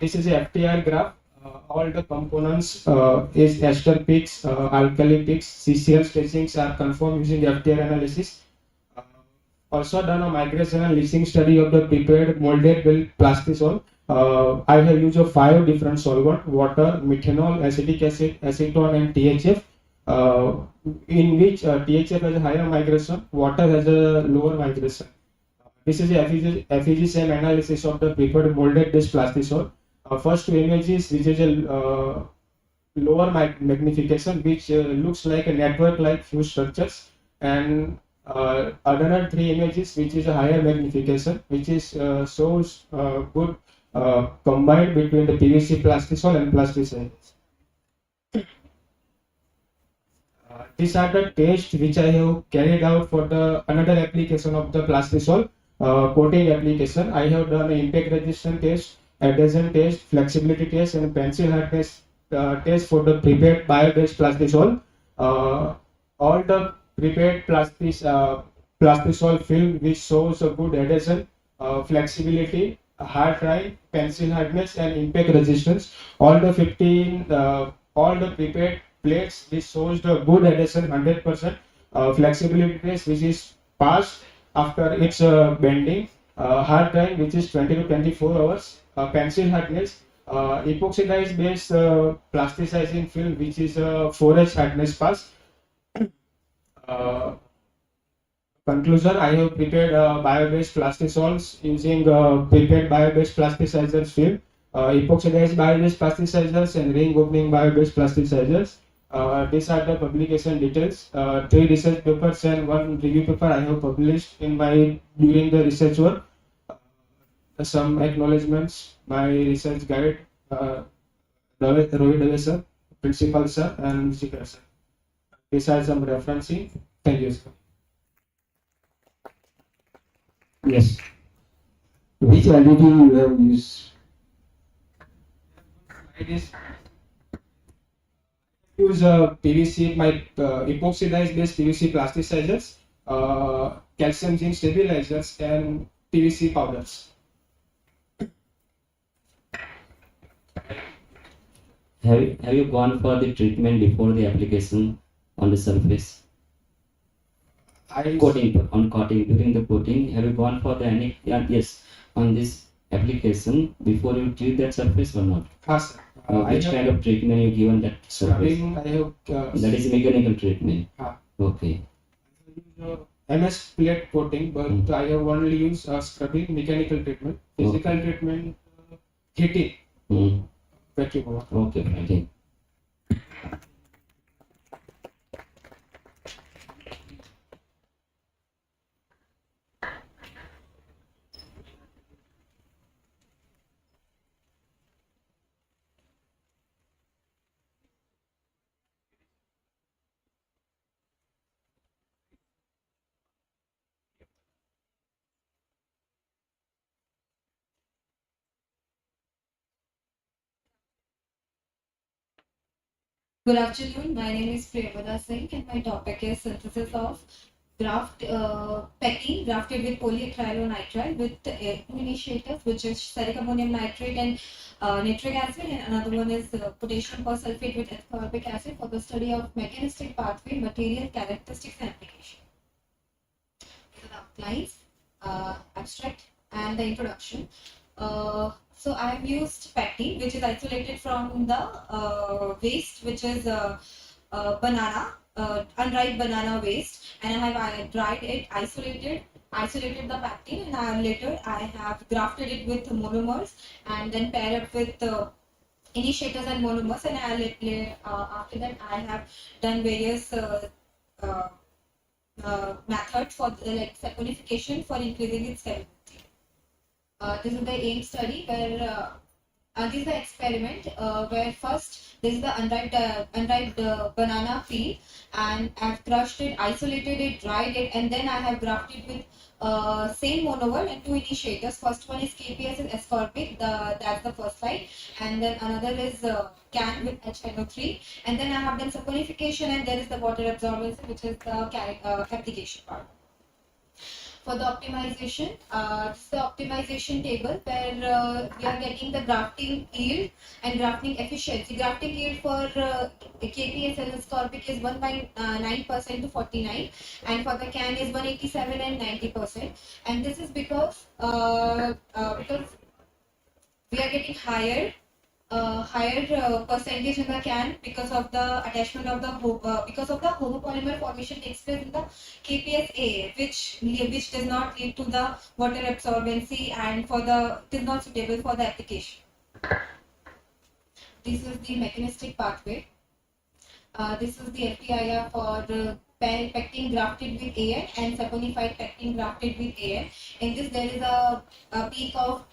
This is a FTR graph. All the components is ester peaks, alkali peaks, CCl stretchings are confirmed using FTR analysis. Also done a migration and leaching study of the prepared molded built plastisol. I have used 5 different solvent: water, methanol, acetic acid, acetone, and THF. In which THF has a higher migration, water has a lower migration. This is a FEG analysis of the prepared molded based plastisol. First 2 images, which is a lower magnification, which looks like a network like few structures, and another 3 images which is a higher magnification, which is shows good combined between the PVC plastisol and plasticizers. These are the tests which I have carried out for the another application of the plastisol coating application. I have done an impact resistance test, adhesion test, flexibility test, and pencil hardness test for the prepared bio-based plastisol. All the prepared plastisol film which shows a good adhesion, flexibility, hard drying, pencil hardness, and impact resistance. All the 15, all the prepared plates which shows the good adhesion 100%, flexibility test which is passed after its bending, hard drying which is 20 to 24 hours, pencil hardness, epoxidized based plasticizing film which is 4H hardness pass. Conclusion, I have prepared bio-based plastisols using prepared bio-based plasticizers film, epoxidized bio-based plasticizers and ring opening bio-based plasticizers. These are the publication details. 3 research papers and 1 review paper I have published in my during the research work. Some acknowledgements, my research guide, Rohit Dave sir, principal sir, and Zikar sir. These are some referencing. Thank you, sir. Yes. Which additive you have used? It is use PVC, my epoxidized based PVC plasticizers, calcium zinc stabilizers, and PVC powders. Have you gone for the treatment before the application on the surface? Coating during the coating. Have you gone for the any? Yes, on this application before you treat that surface or not? Sir. Which kind of treatment you given that surface? I have That is mechanical treatment. Okay. MS plate coating, but I have only used scrubbing, mechanical treatment, physical treatment, heating. Vacuum. Okay, fine. Good afternoon. My name is Priyavada Singh, and my topic is synthesis of pectin grafted with polyacrylonitrile with two initiators, which is ferric ammonium nitrate and nitric acid, and another one is potassium persulfate with ascorbic acid for the study of mechanistic pathway, material characteristics, and application. These are the outlines, abstract, and the introduction. So I have used pectin, which is isolated from the waste, which is banana, unripe banana waste, and I have dried it, isolated the pectin, and later I have grafted it with monomers and then paired up with initiators and monomers, and after that I have done various methods for like saponification for increasing its stability. This is the AIM study where this is the experiment where first this is the unripe banana peel, and I've crushed it, isolated it, dried it, and then I have grafted with same monomer and two initiators. First one is KPS and ascorbic, that's the first slide, and then another is CAN with HNO3, and then I have done saponification, and there is the water absorbency, which is the application part. For the optimization, this is the optimization table where we are getting the grafting yield and grafting efficiency. Grafting yield for KPS and ascorbic is 1.9% to 49, and for the CAN is 187 and 90%. And this is because we are getting higher percentage in the CAN because of the attachment of the because of the homopolymer formation takes place in the KPSA, which does not lead to the water absorbency and it is not suitable for the application. This is the mechanistic pathway. This is the FTIR for pectin grafted with AN and saponified pectin grafted with AN. In this, there is a peak of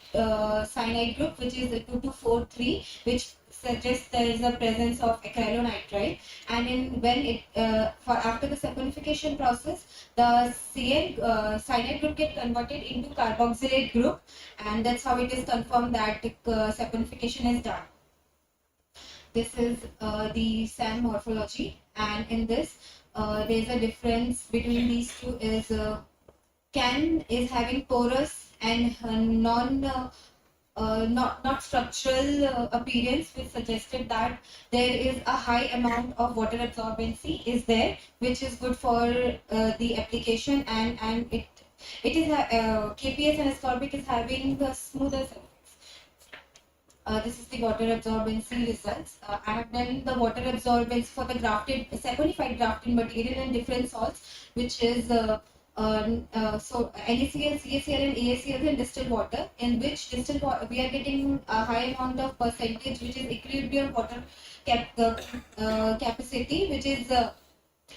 cyanide group, which is 2243, which suggests there is a presence of acrylonitrile. And after the saponification process, the cyanide group get converted into carboxylate group, and that's how it is confirmed that saponification is done. This is the SAM morphology, and in this there is a difference between these two. Is CAN is having porous and not structural appearance, which suggested that there is a high amount of water absorbency is there, which is good for the application, and it is KPS and ascorbic is having the smoother surface. This is the water absorbency results. I have done the water absorbency for the saponified grafted material in different salts, which is so NaCl, CaCl, and AaCl in distilled water, in which distilled water we are getting a high amount of percentage, which is equilibrium water capacity, which is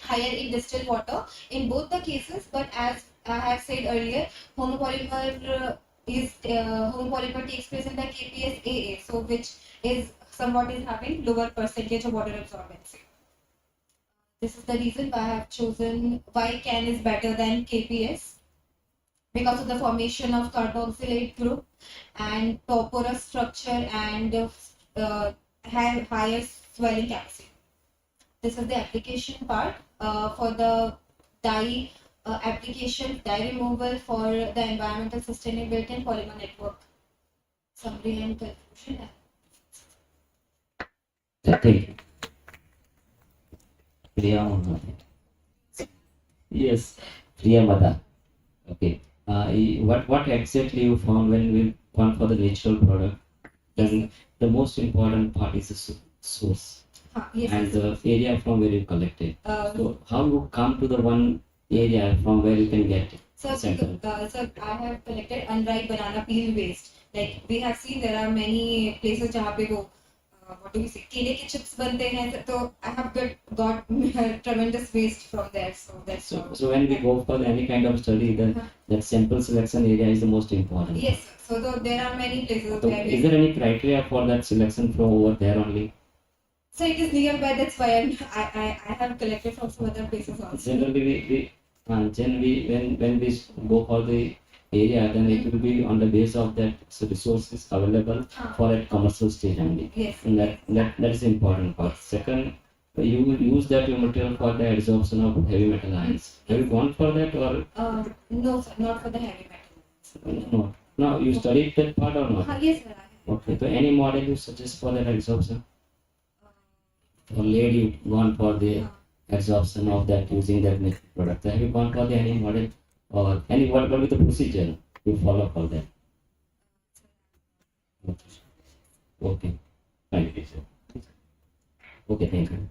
higher in distilled water in both the cases. But as I have said earlier, homopolymer takes place in the KPSAA, so which is somewhat is having lower percentage of water absorbency. This is the reason why I have chosen why CAN is better than KPS, because of the formation of carboxylate group and porous structure and have higher swelling capacity. This is the application part. For the dye application, dye removal for the environmental sustainability and polymer network. Summary and conclusion. Thank you. Priya Mother. Yes, Priya Mother. Okay. What exactly you found when we found for the natural product? Then the most important part is the source Yes. and the area from where you collected. Uh, So how you come to the one area from where you can get it? So, so I have collected unripe banana peel waste. Like we have seen, there are many places जहाँ पे वो what do we say, केले के chips बनते हैं. So I have got tremendous waste from there. So that's So when we go for any kind of study, that sample selection area is the most important. yes. So there are many places So where is there any criteria for that selection from over there only? so it is nearby. That's why I have collected from some other places also. Generally, when we go for the area, then it will be on the base of that resources available for a commercial stage only. Yes. And that is the important part. Second, you will use that material for the adsorption of heavy metal ions. Have you gone for that or No, sir, not for the heavy metals. no? No, you studied that part or not? Yes, sir. I have. Okay, so any model you suggest for that adsorption? Or lady you gone for the adsorption of that using that metal product? Have you gone for the any model or any what will be the procedure you follow for that? Okay, thank you, sir. Okay, thank you.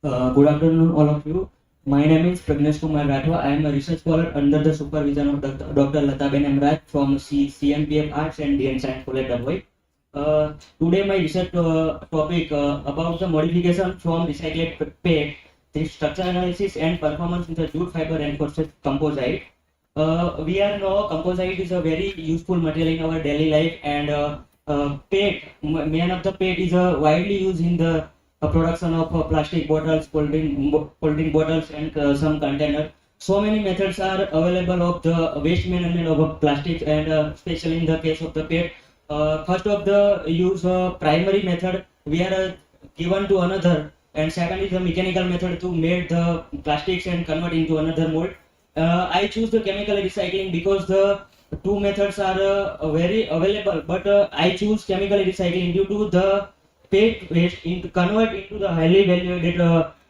Good afternoon, all of you. My name is Pragnesh Kumar Rathwa. I am a research scholar under the supervision of Dr. Lataben Emraj from CMPF Arts and DN Science College, Dubai. Today, my research topic about the modification from recycled PET, the structure analysis and performance in the jute fiber reinforced composite. We are know composite is a very useful material in our daily life, and PET, main of the PET is widely used in the production of plastic bottles, cold drink bottles, and some container. So many methods are available of the waste management of plastics, and especially in the case of the PET. First of the use primary method, we are given to another, and second is the mechanical method to make the plastics and convert into another mold. I choose the chemical recycling because the two methods are very available, but I choose chemical recycling due to the PET waste convert into the highly valued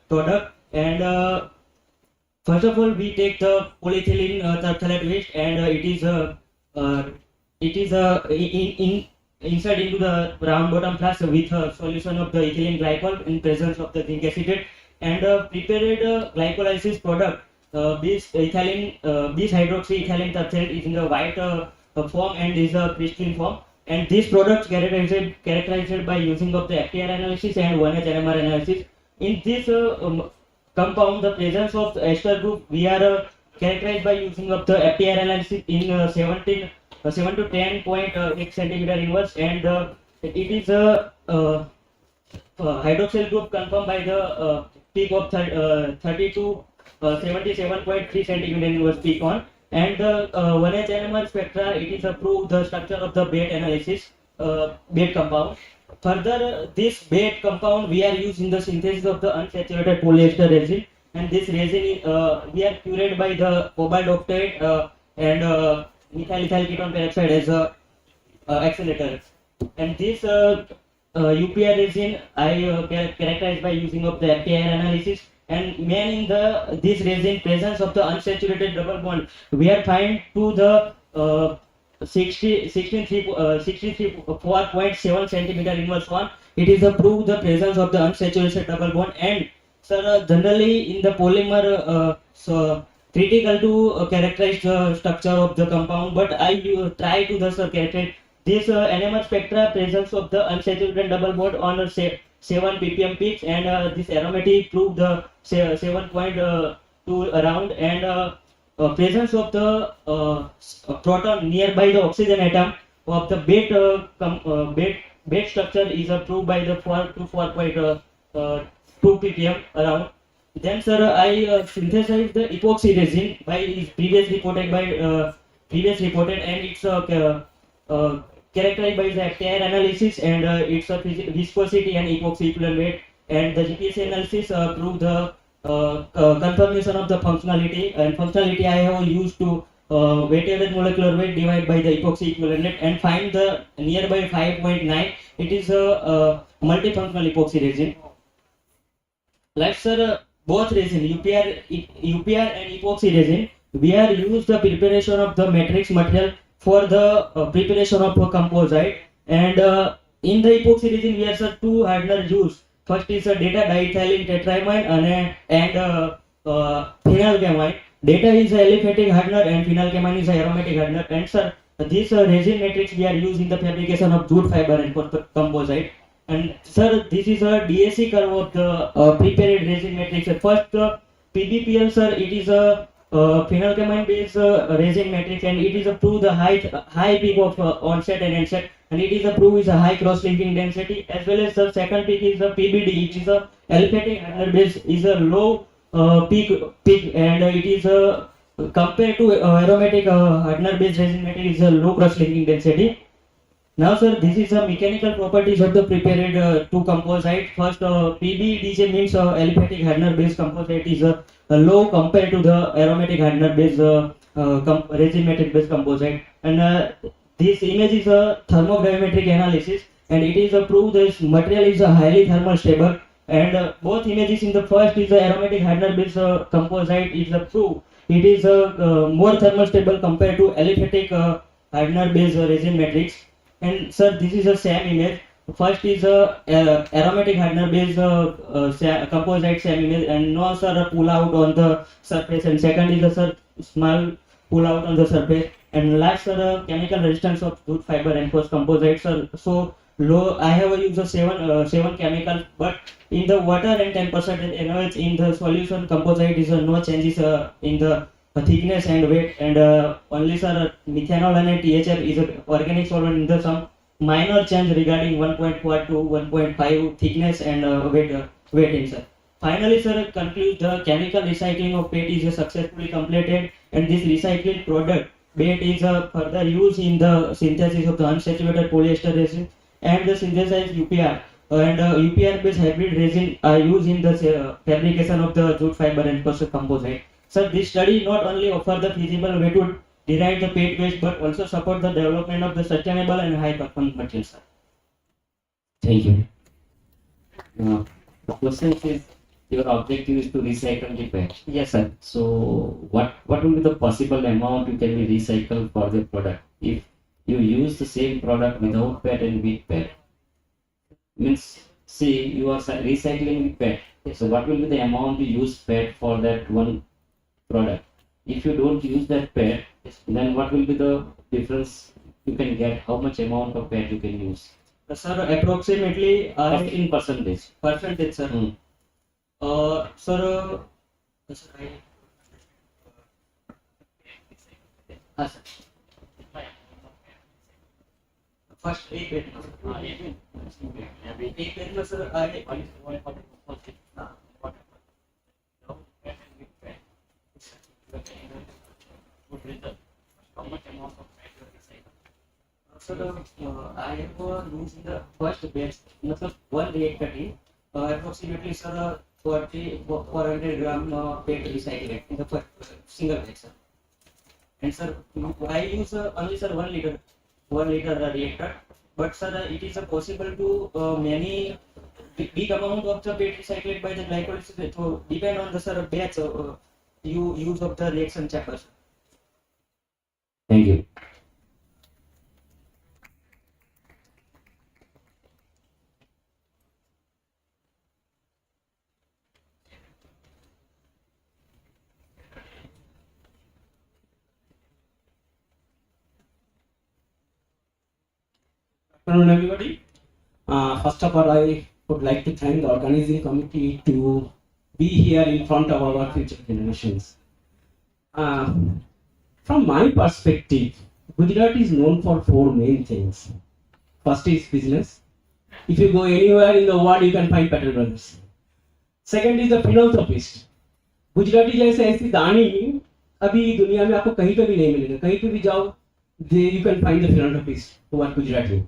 product. And first of all, we take the polyethylene terephthalate waste, and it is inside into the round bottom flask with a solution of the ethylene glycol in presence of the zinc acetate, and prepared glycolysis product. This hydroxy ethylene terephthalate is in the white form and is a crystalline form. And these products characterized by using of the FTR analysis and 1H NMR analysis. In this compound, the presence of the ester group, we are characterized by using of the FTR analysis in 7 to 10.8 centimeter inverse, and it is a hydroxyl group confirmed by the peak of 30 to 77.3 centimeter inverse peak on. And the 1H NMR spectra, it is approved the structure of the bait analysis, bait compound. Further, this bait compound we are using the synthesis of the unsaturated polyester resin, and this resin we are cured by the cobalt octide and methyl ketone peroxide as a accelerator. And this UPR resin I characterized by using of the FTIR analysis. And main in this resin presence of the unsaturated double bond, we are find to the 63.7 centimeter inverse one. It is a prove the presence of the unsaturated double bond. And sir, generally in the polymer, so critical to characterize the structure of the compound, but I try to thus characterize this NMR spectra presence of the unsaturated double bond on 7 ppm peaks, and this aromatic prove the 7.2 around, and presence of the proton nearby the oxygen atom of the bait structure is proved by the 4 to 4.2 ppm around. Then, sir, I synthesized the epoxy resin by is previous reported, and it's characterized by the FTIR analysis, and its viscosity and epoxy equivalent weight, and the GPSC analysis proved the confirmation of the functionality. And functionality I have used to weighted molecular weight divided by the epoxy equivalent weight and find the nearby 5.9. It is a multifunctional epoxy resin. Like sir, both resin UPR and epoxy resin, we are used the preparation of the matrix material for the preparation of a composite. And in the epoxy resin we have two hardener used. First is a data diethylene tetramine and phenylkemine. Data is a aliphatic hardener and phenylkemine is a aromatic hardener. And sir, this resin matrix we are used in the fabrication of jute fiber and composite. And sir, this is a DAC curve of the prepared resin matrix. First, PBPL, sir, it is a phenylkemine based resin matrix, and it is up to the high peak of onset and endset, and it is approved is a high cross-linking density, as well as the second peak is the PBD, which is a aliphatic hardener base, is a low peak, and it is compared to aromatic hardener based resin matrix is a low cross-linking density. Now, sir, this is the mechanical properties of the prepared two composite. First, PBDJ means aliphatic hardener based composite is low compared to the aromatic hardener based resin matrix based composite. And this image is a thermogravimetric analysis, and it is proved this material is highly thermal stable. And both images in the first is the aromatic hardener based composite is proved it is more thermal stable compared to aliphatic hardener based resin matrix. And sir, this is a SAM image. First is a aromatic hardener based composite SAM image, and no sir pull out on the surface. And second is a sir small pull out on the surface. And last sir chemical resistance of jute fiber and post composites are so low. I have used a 7 chemical, but in the water and 10% NaOH in the solution composite is no changes in the thickness and weight, and only sir methanol and THF is a organic solvent in the some minor change regarding 1.4 to 1.5 thickness and weighting, sir. Finally, sir, conclude the chemical recycling of PET is successfully completed, and this recycled product PET is further used in the synthesis of the unsaturated polyester resin and the synthesized UPR. And UPR based hybrid resin are used in the fabrication of the jute fiber and polyester composite. So this study not only offer the feasible way to derive the PET waste, but also support the development of the sustainable and high performance materials. Thank you. The question is, your objective is to recycle the PET. Yes, sir. So what will be the possible amount you can be recycled for the product if you use the same product without PET and with PET? Means, see, you are recycling with PET. So what will be the amount you use PET for that one product? If you don't use that PET, then what will be the difference you can get? How much amount of PET you can use? Sir, approximately In percentage. percentage, sir. Sir, sir. First, 8 page में sir So I have used the first batch, मतलब one reactor tea, approximately sir 400 gram PET recycled in the first single batch, sir. And sir, I use only sir 1 liter reactor, but sir it is possible to many big amount of the PET recycled by the glycolysis. So depend on the sir batch you use of the reaction chamber. Thank you. Afternoon, everybody. First of all, I would like to thank the organizing committee to be here in front of our future generations. Uh, from my perspective, Gujarat is known for four main things. First is business. If you go anywhere in the world, you can find petrol brothers. Second is the philanthropist. Gujarati जैसे ऐसी दानी अभी दुनिया में आपको कहीं पे भी नहीं मिलेगा, कहीं पे भी जाओ, you can find the philanthropist who are Gujarati.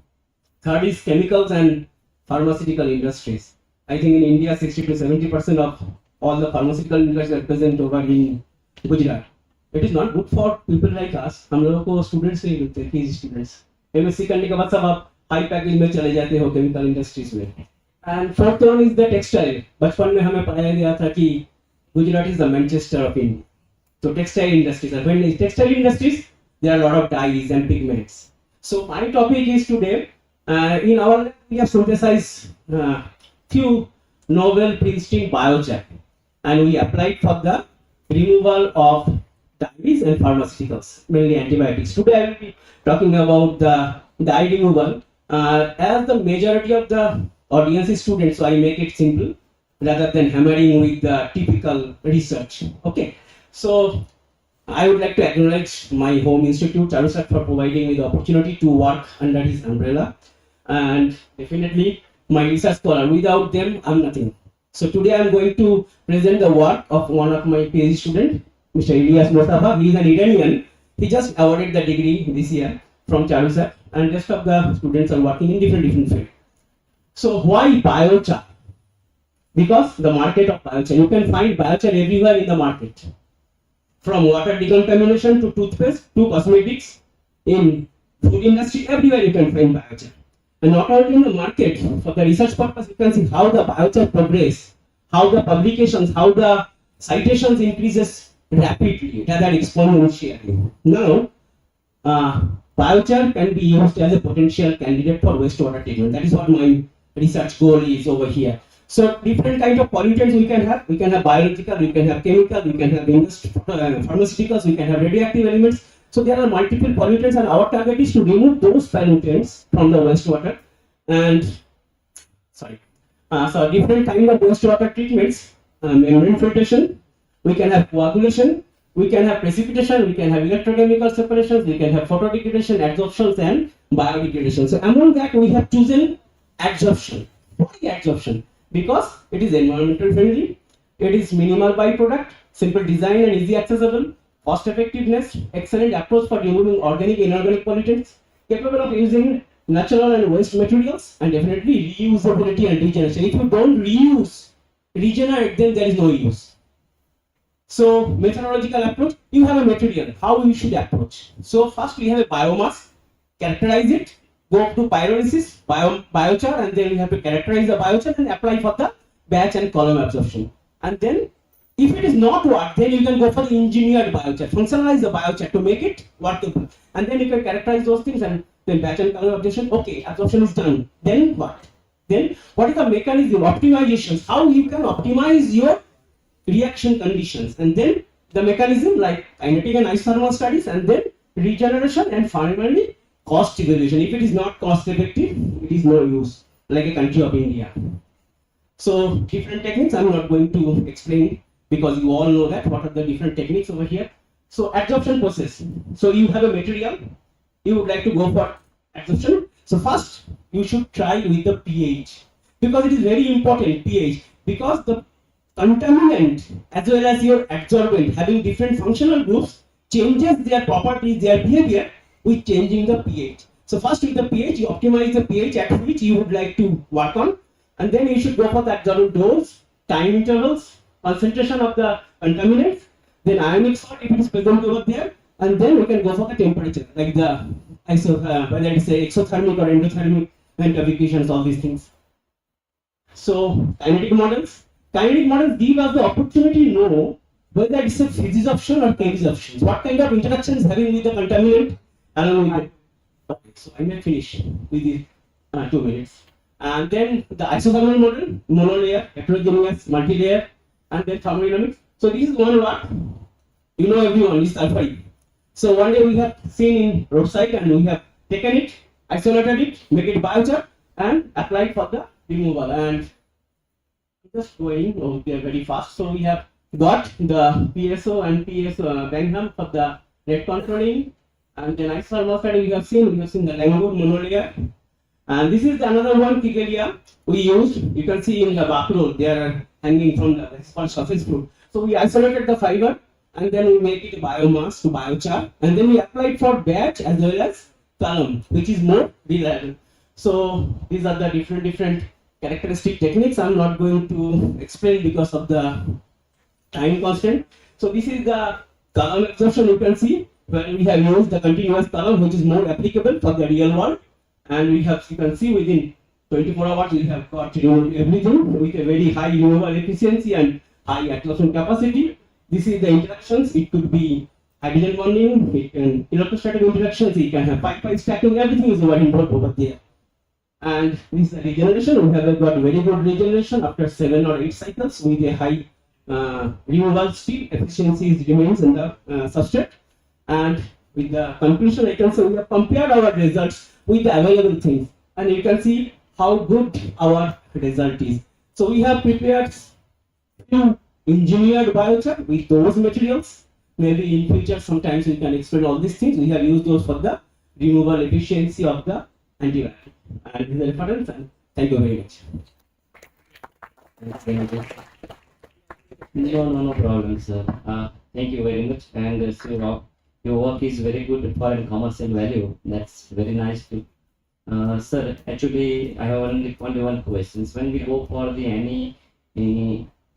Third is chemicals and pharmaceutical industries. I think in India, 60 to 70% of all the pharmaceutical industries are present over in Gujarat. It is not good for people like us. हम लोगों को students नहीं मिलते, PhD students. MSc करने के बाद सब आप high package में चले जाते हो chemical industries में. And fourth one is the textile. बचपन में हमें पढ़ाया गया था कि Gujarat is the Manchester of India. So textile industries. And when textile industries, there are a lot of dyes and pigments. So my topic is today. In our lab, we have synthesized few novel Princeton biochar, and we applied for the removal of dyes and pharmaceuticals, mainly antibiotics. Today I will be talking about the dye removal. As the majority of the audience is students, so I make it simple rather than hammering with the typical research. Okay, so I would like to acknowledge my home institute, Charusat, for providing me the opportunity to work under his umbrella. And definitely my research scholar. Without them, I'm nothing. So today I'm going to present the work of one of my PhD student, Mr. Ilyas Mustafa. He is an Iranian. He just awarded the degree this year from Charusat, and rest of the students are working in different fields. So why biochar? Because the market of biochar, you can find biochar everywhere in the market. From water decontamination to toothpaste to cosmetics, in food industry, everywhere you can find biochar. And not only in the market, for the research purpose, you can see how the biochar progress, how the publications, how the citations increases rapidly, rather exponentially. Now, biochar can be used as a potential candidate for wastewater treatment. That is what my research goal is over here. So different kind of pollutants we can have. We can have biological, we can have chemical, we can have pharmaceuticals, we can have radioactive elements. So there are multiple pollutants, and our target is to remove those pollutants from the wastewater. And so different kind of wastewater treatments, membrane filtration, we can have coagulation, we can have precipitation, we can have electrochemical separations, we can have photodegradation, adsorptions, and biodegradation. So among that, we have chosen adsorption. Why adsorption? Because it is environmental friendly, it is minimal byproduct, simple design and easy accessible, cost effectiveness, excellent approach for removing organic and inorganic pollutants, capable of using natural and waste materials, and definitely reusability and regeneration. If you don't reuse, regenerate, then there is no use. So methodological approach, you have a material, how you should approach. So first we have a biomass, characterize it, go to pyrolysis, biochar, and then you have to characterize the biochar and apply for the batch and column absorption. And then if it is not work, then you can go for the engineered biochar, functionalize the biochar to make it workable. And then you can characterize those things and then batch and column absorption. Okay, absorption is done. Then what? Then what is the mechanism, optimizations, how you can optimize your reaction conditions, and then the mechanism like kinetic and isothermal studies, and then regeneration, and finally cost evaluation. If it is not cost effective, it is no use, like a country of India. So different techniques I'm not going to explain because you all know that what are the different techniques over here. So adsorption process. So you have a material, you would like to go for adsorption. So first you should try with the pH, because it is very important, pH, because the contaminant as well as your adsorbent having different functional groups changes their properties, their behavior with changing the pH. So first with the pH, you optimize the pH at which you would like to work on, and then you should go for the adsorbent dose, time intervals, concentration of the contaminants, then ionic salt if it is present over there, and then we can go for the temperature, like the whether it's a exothermic or endothermic vent evacuations, all these things. So kinetic models give us the opportunity to know whether it's a physisorption or chemisorption. What kind of interaction is having with the contaminant along with it. Okay, so I may finish with the 2 minutes. And then the isothermal model, monolayer, heterogeneous, multi-layer, and then thermodynamics. So this is one what you know everyone is sulfide. So one day we have seen in roadside and we have taken it isolated it, make it biochar, and applied for the removal. And just going okay, very fast. So we have got the PSO and PSO Benham for the rate controlling, and then ISTAR MOSFET we have seen the Langor monolayer, and this is another one Kigelia we used. You can see in the background they are hanging from the called surface fruit. So we isolated the fiber and then we make it biomass to biochar, and then we applied for batch as well as column, which is more reliable. So these are the different characteristic techniques. I'm not going to explain because of the time constraint. So this is the column absorption. You can see where we have used the continuous column, which is more applicable for the real world, and we have, you can see, within 24 hours we have got everything with a very high removal efficiency and high absorption capacity. This is the interactions. It could be hydrogen bonding, it can electrostatic interactions, it can have pi stacking, everything is involved over there. And this is the regeneration. We have got very good regeneration after 7 or 8 cycles with a high removal speed. Efficiency remains in the substrate. And with the conclusion, I can say we have compared our results with the available things, and you can see how good our result is. So we have prepared few engineered biochar with those materials. Maybe in future sometimes we can explain all these things. We have used those for the removal efficiency of the antibiotic. And this is the reference, and thank you very much. No problem, sir. Thank you very much. And so your work is very good for commercial value. That's very nice too. Sir, actually, I have only one question. When we go for the any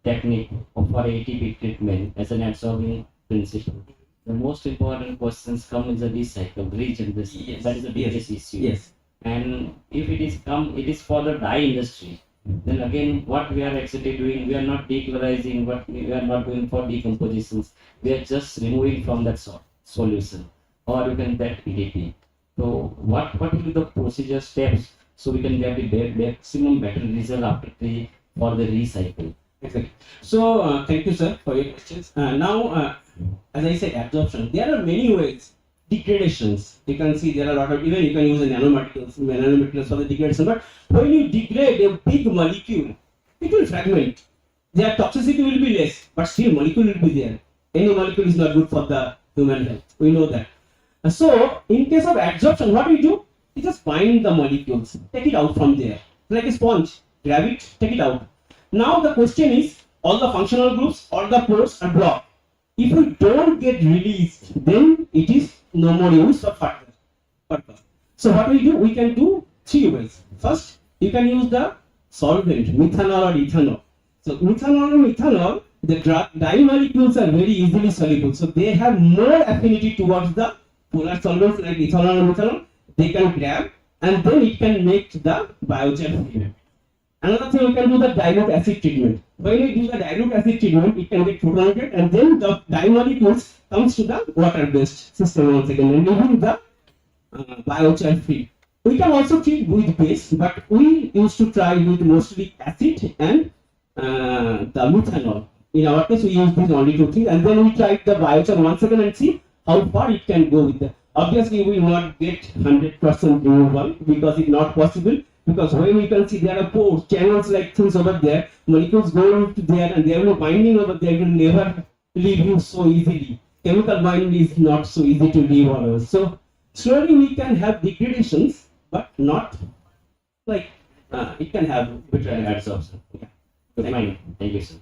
technique of for ATP treatment as an absorbing principle, the most important questions come in the recycle region. This Yes. that is the biggest issue. Yes. And if it is for the dye industry. Then again, what we are actually doing, we are not decolorizing, we are not doing for decompositions. We are just removing from that solution, or you can get PDP. So what will be the procedure steps so we can get the maximum better result after for the recycle? Exactly. So thank you, sir, for your questions. Now, as I said, absorption. There are many ways. Degradations. You can see there are a lot of, even you can use the nanomaterials for the degradation. But when you degrade a big molecule, it will fragment. Their toxicity will be less, but still molecule will be there. Any molecule is not good for the human health. We know that. So in case of absorption, what we do? We just bind the molecules, take it out from there, like a sponge. Grab it, take it out. Now the question is, all the functional groups, all the pores are blocked. If we don't get released, then it is no more use for further purpose. So what we do? We can do 3 ways. First, you can use the solvent, methanol or ethanol. So methanol and ethanol, the dye molecules are very easily soluble. So they have more affinity towards the polar solvents like ethanol and methanol. They can grab, and then it can make the biochar treatment. Another thing, you can do the dilute acid treatment. When you do the dilute acid treatment, it can get protonated, and then the dye molecules comes to the water-based system once again, and leaving the biochar free. We can also treat with base, but we used to try with mostly acid and the methanol. In our case, we use these only 2 things, and then we tried the biochar once again and see how far it can go with the. Obviously, we will not get 100% removal because it's not possible. Because when you can see there are pores, channels like things over there, molecules go into there and they will be binding over there, it will never leave you so easily. Chemical binding is not so easy to leave always. So slowly we can have degradations, but not like it can have better absorption. Yeah. Good mind. Thank you, sir.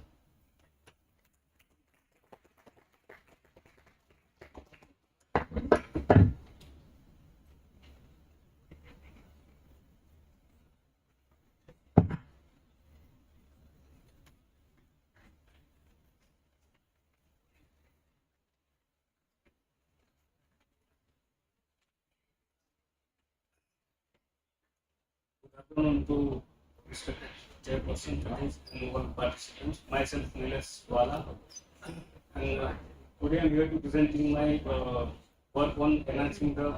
Afternoon to respected chairperson, judges, and all participants. Myself, Nilesh Wala, and today I'm here to present you my work on enhancing the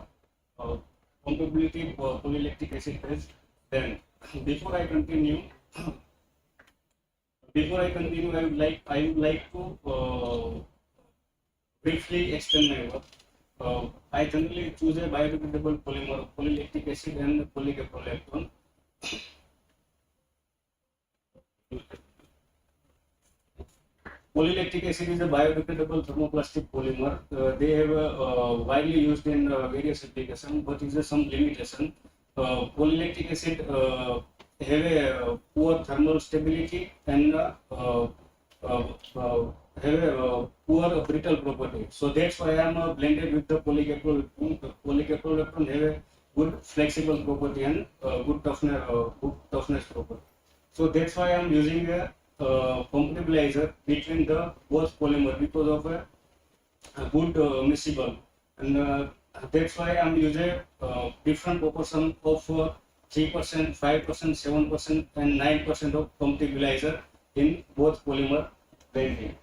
compatibility of polylactic acid phase. Then, before I continue, I would like to briefly explain my work. I generally choose a biodegradable polymer, polylactic acid and polycaprolactone. Polylactic acid is a biodegradable thermoplastic polymer. They have widely used in various applications, but is some limitation. Polylactic acid have a poor thermal stability and have a poor brittle property. So that's why I am blended with the polycaprolactone. Polycaprolactone have a good flexible property and good toughness property. So that's why I'm using a compatibilizer between the both polymer because of a good miscible, and that's why I'm using different proportion of 3%, 5%, 7%, and 9% of compatibilizer in both polymer blending.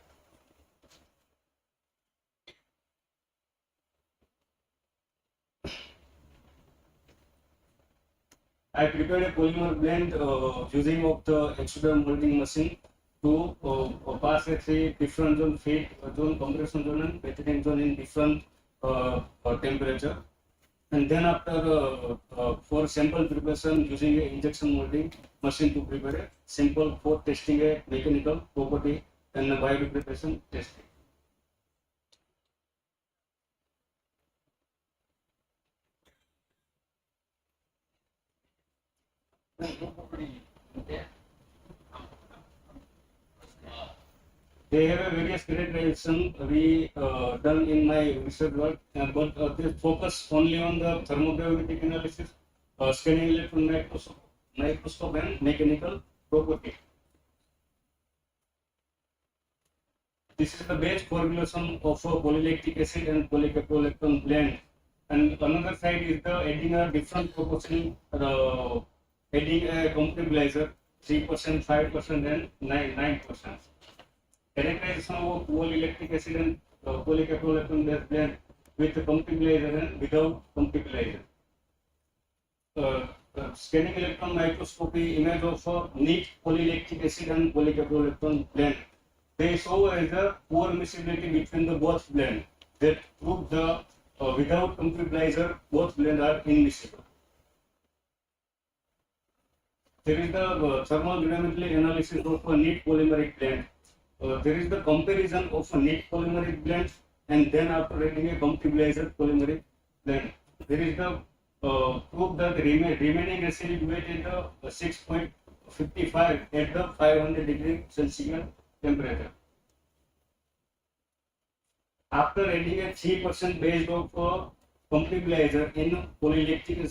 I prepared a polymer blend using of the extruder molding machine to pass a three different zone, feed zone, compression zone, and methylene zone in different temperature. And then after for sample preparation using a injection molding machine to prepare a sample for testing a mechanical property and a biodegradation testing. They have a various characterization we done in my research work, but they focus only on the thermodynamic analysis, scanning electron microscope and mechanical property. This is the base formulation of a polylactic acid and polycaprolactone blend. And another side is the adding a different proportion, adding a compatibilizer 3%, 5%, and 9%. Characterization of polylactic acid and polycaprolactone blend with compatibilizer and without compatibilizer. Scanning electron microscopy image of neat polylactic acid and polycaprolactone blend. They show as a poor miscibility between the both blend. That prove the without compatibilizer both blend are immiscible. There is the thermodynamic analysis of a neat polymeric blend. There is the comparison of a neat polymeric blend and then after adding a compatibilizer polymeric blend. There is the proof that the remaining acidic weight is the 6.55 at the 500 degree Celsius temperature. After adding a 3% base of compatibilizer in polylactic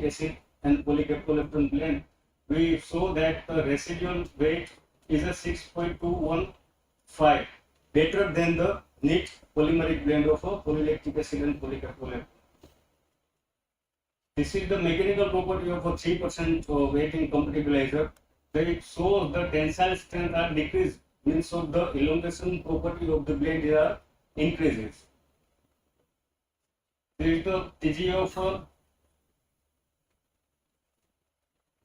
acid and polycaprolactone blend, we show that the residual weight is a 6.215, better than the neat polymeric blend of polylactic acid and polycaprolactone. This is the mechanical property of a 3% weight in compatibilizer. It shows the tensile strength are decreased, means of the elongation property of the blend are increases. There is the TG of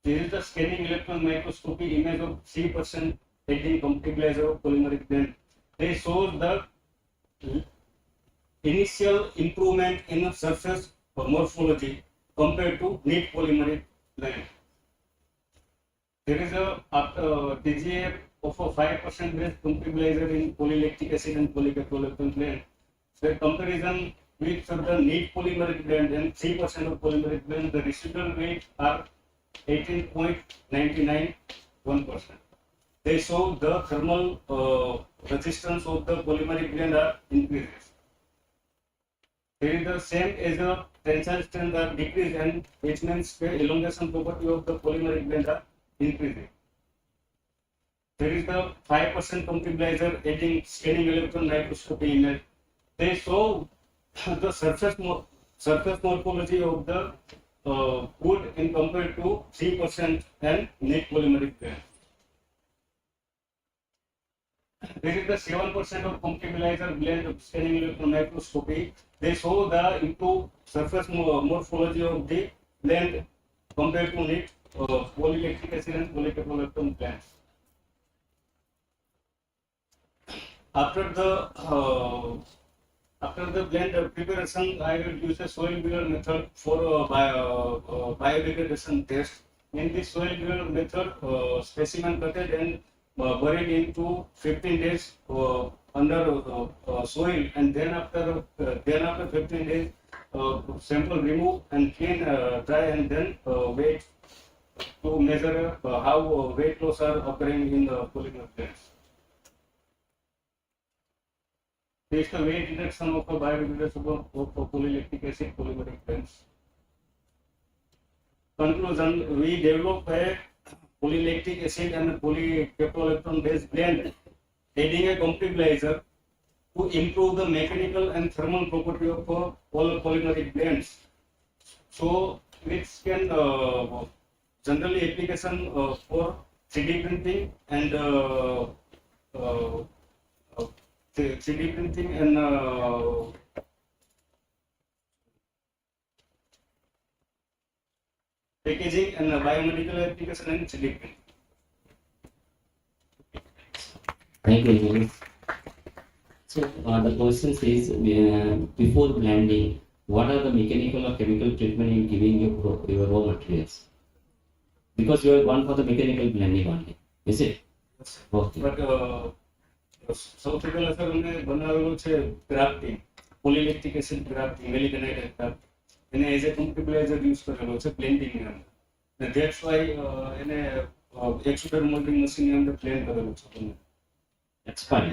this is the scanning electron microscopy image of 3% adding compatibilizer of polymeric blend. They show the initial improvement in surface morphology compared to neat polymeric blend. There is a TGA of a 5% base compatibilizer in polylactic acid and polycaprolactone blend. The comparison with the neat polymeric blend and 3% of polymeric blend, the residual weight are 18.991%. They show the thermal resistance of the polymeric blend are increases. There is the same as a tensile strength are decreased, and which means the elongation property of the polymeric blend are increasing. There is the 5% compatibilizer adding scanning electron microscopy image. They show the surface morphology of the wood in compared to 3% and neat polymeric blend. There is the 7% of compatibilizer blend of scanning electron microscopy. They show the improved surface morphology of the blend compared to neat polylactic acid and polycaprolactone blends. After the After the blend preparation, I will use a soil builder method for biodegradation test. In this soil builder method, specimen cutted and buried into 15 days under soil, and then after 15 days, sample remove and clean, dry, and then wait to measure how weight loss are occurring in the polymer plants. There is the weight reduction of the biodegradable of polylactic acid polymeric plants. Conclusion: we develop a polylactic acid and polycaproelectron based blend, adding a complebilizer to improve the mechanical and thermal property of all polymeric blends. So, which can generally application for 3D printing and 3D printing and packaging and biomedical application and 3D printing. Thank you, Nilesh. So the question says, before blending, what are the mechanical or chemical treatment you giving your raw materials? Because you are one for the mechanical blending only, is it? Okay. But સૌથી પહેલા sir અમને બનાવેલું છે grafting, પોલીલેક્ટિક acid grafting, મેલિગનાઇટ grafting, એને as a કમ્પ્યુટરાઇઝર use કરેલો છે blending ની અંદર. અને ધેટ્સ વાય એને એક્સ્ટ્રુડર મોલ્ડિંગ મશીન ની અંદર બ્લેન્ડ કરેલું છે તમને. Expand.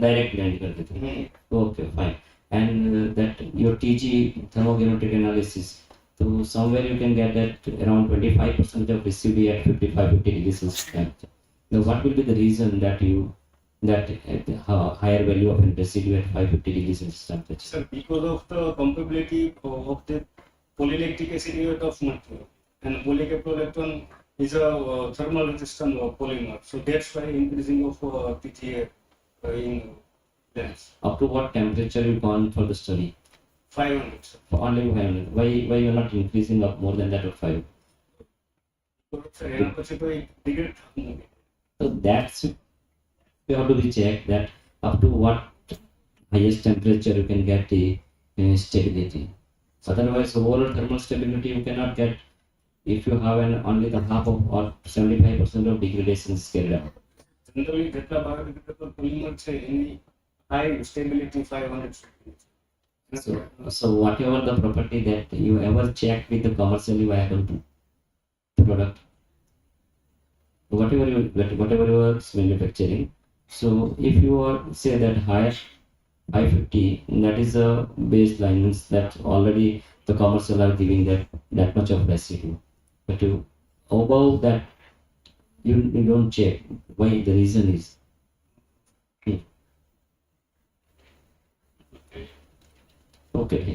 Direct blend कर देते हैं. Okay, fine. And that your TG thermogrammetric analysis. So somewhere you can get that around 25% of residue at 50 degrees Celsius. Now what will be the reason that at the higher value of residue at 550 degrees Celsius temperature? Sir, because of the compatibility of the polylactic acid of material, and polycaproelectron is a thermal resistant polymer, so that's why increasing of TGA in plants. Up to what temperature you gone for the study? 500. Sir. Only 500. Why you are not increasing up more than that of 5? So that's you have to be checked that up to what highest temperature you can get the stability. Otherwise, overall thermal stability you cannot get if you have only the half of or 75% of degradation is carried out. Generally, જેટલા biodegradable polymer છે એની high stability 500. So whatever the property that you ever checked with the commercially viable product, whatever you are manufacturing. So if you are say that higher 550, that is a baseline, means that already the commercial are giving that much of residue. But you above that you don't check. Why? The reason is okay.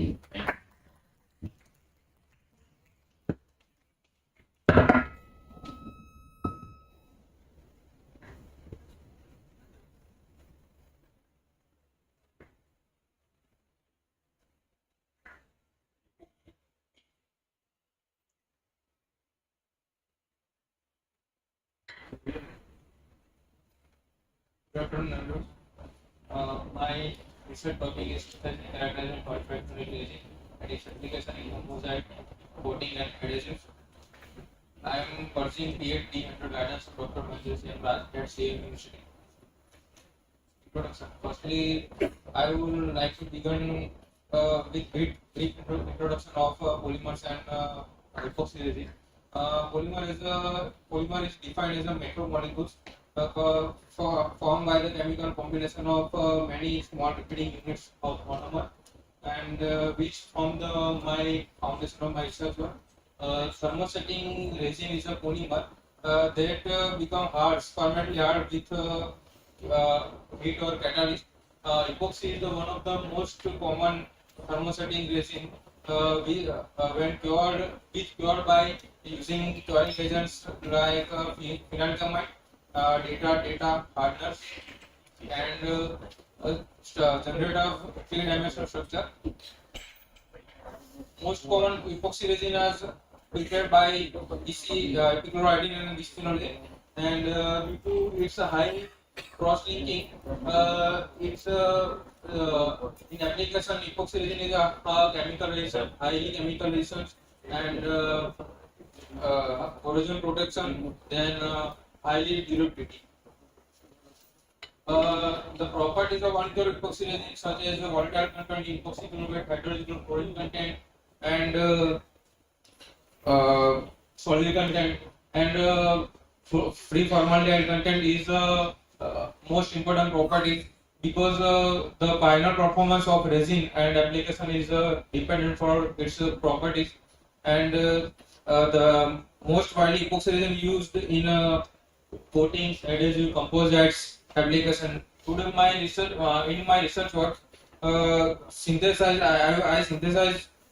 Good afternoon, members. My research topic is characterization for factory glazing and its application in composite coating and adhesives. I am pursuing PhD under guidance of Dr. BCCIS at CVMU. Introduction. Firstly, I would like to begin with brief introduction of polymers and epoxy resin. Polymer is defined as a macromolecules formed by the chemical combination of many small repeating units of monomer, and which from my foundation of my research work. Thermosetting resin is a polymer that become hard, permanently hard with heat or catalyst. Epoxy is one of the most common thermosetting resin. When cured by using curing agents like phenylcamide, data hardeners, and generate a three-dimensional structure. Most common epoxy resin is prepared by epichlorohydrin and bisphenol A, and due to its high cross-linking. It's in application, epoxy resin is a chemical reaction, highly chemical reactions, and corrosion protection, then highly durability. The properties of one-pure epoxy resin, such as the volatile content, epoxy chloride, hydrogen chlorine content, and solid content, and free formaldehyde content is the most important property, because the final performance of resin and application is dependent for its properties, and the most widely epoxy resin used in coatings, adhesive, composites application. Today, my research in my research work, I synthesize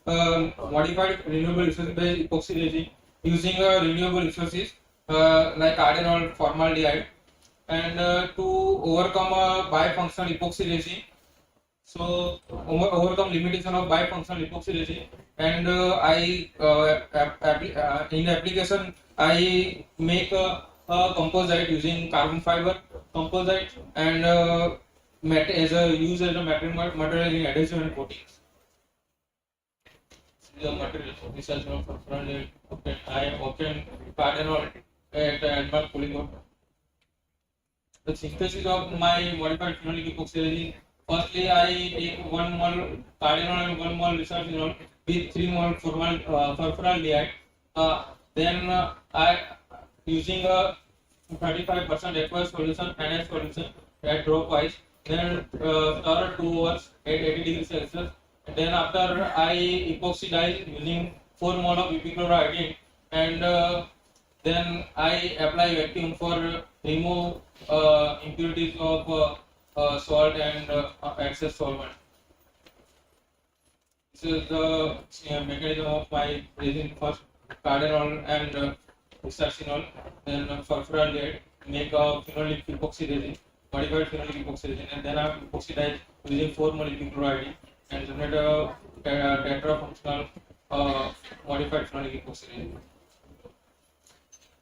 modified renewable resources-based epoxy resin using renewable resources like adenol, formaldehyde, and to overcome bifunctional epoxy resin. So overcome limitation of bifunctional epoxy resin, and in application I make a composite using carbon fiber composite, and as a use as a material in adhesive and coatings. The material research of I obtain cardinal at animal polymer. The synthesis of my modified phenolic epoxy resin. Firstly, I take 1 mole cardinal and 1 mole resorcinol with 3 mole formaldehyde. Then I using a 35% aqueous solution, NH solution at drop wise. Then stir 2 hours at 80 degrees Celsius. And then after I epoxidize using 4 mole of epichlorohydrin, and then I apply vacuum for remove impurities of salt and excess solvent. This is the mechanism of my resin. First cardinol and resorcinol, then formaldehyde, make a phenolic epoxy resin, modified phenolic epoxy resin, and then I epoxidize using 4 mole epichlorohydrin and generate a tetrafunctional modified phenolic epoxy resin.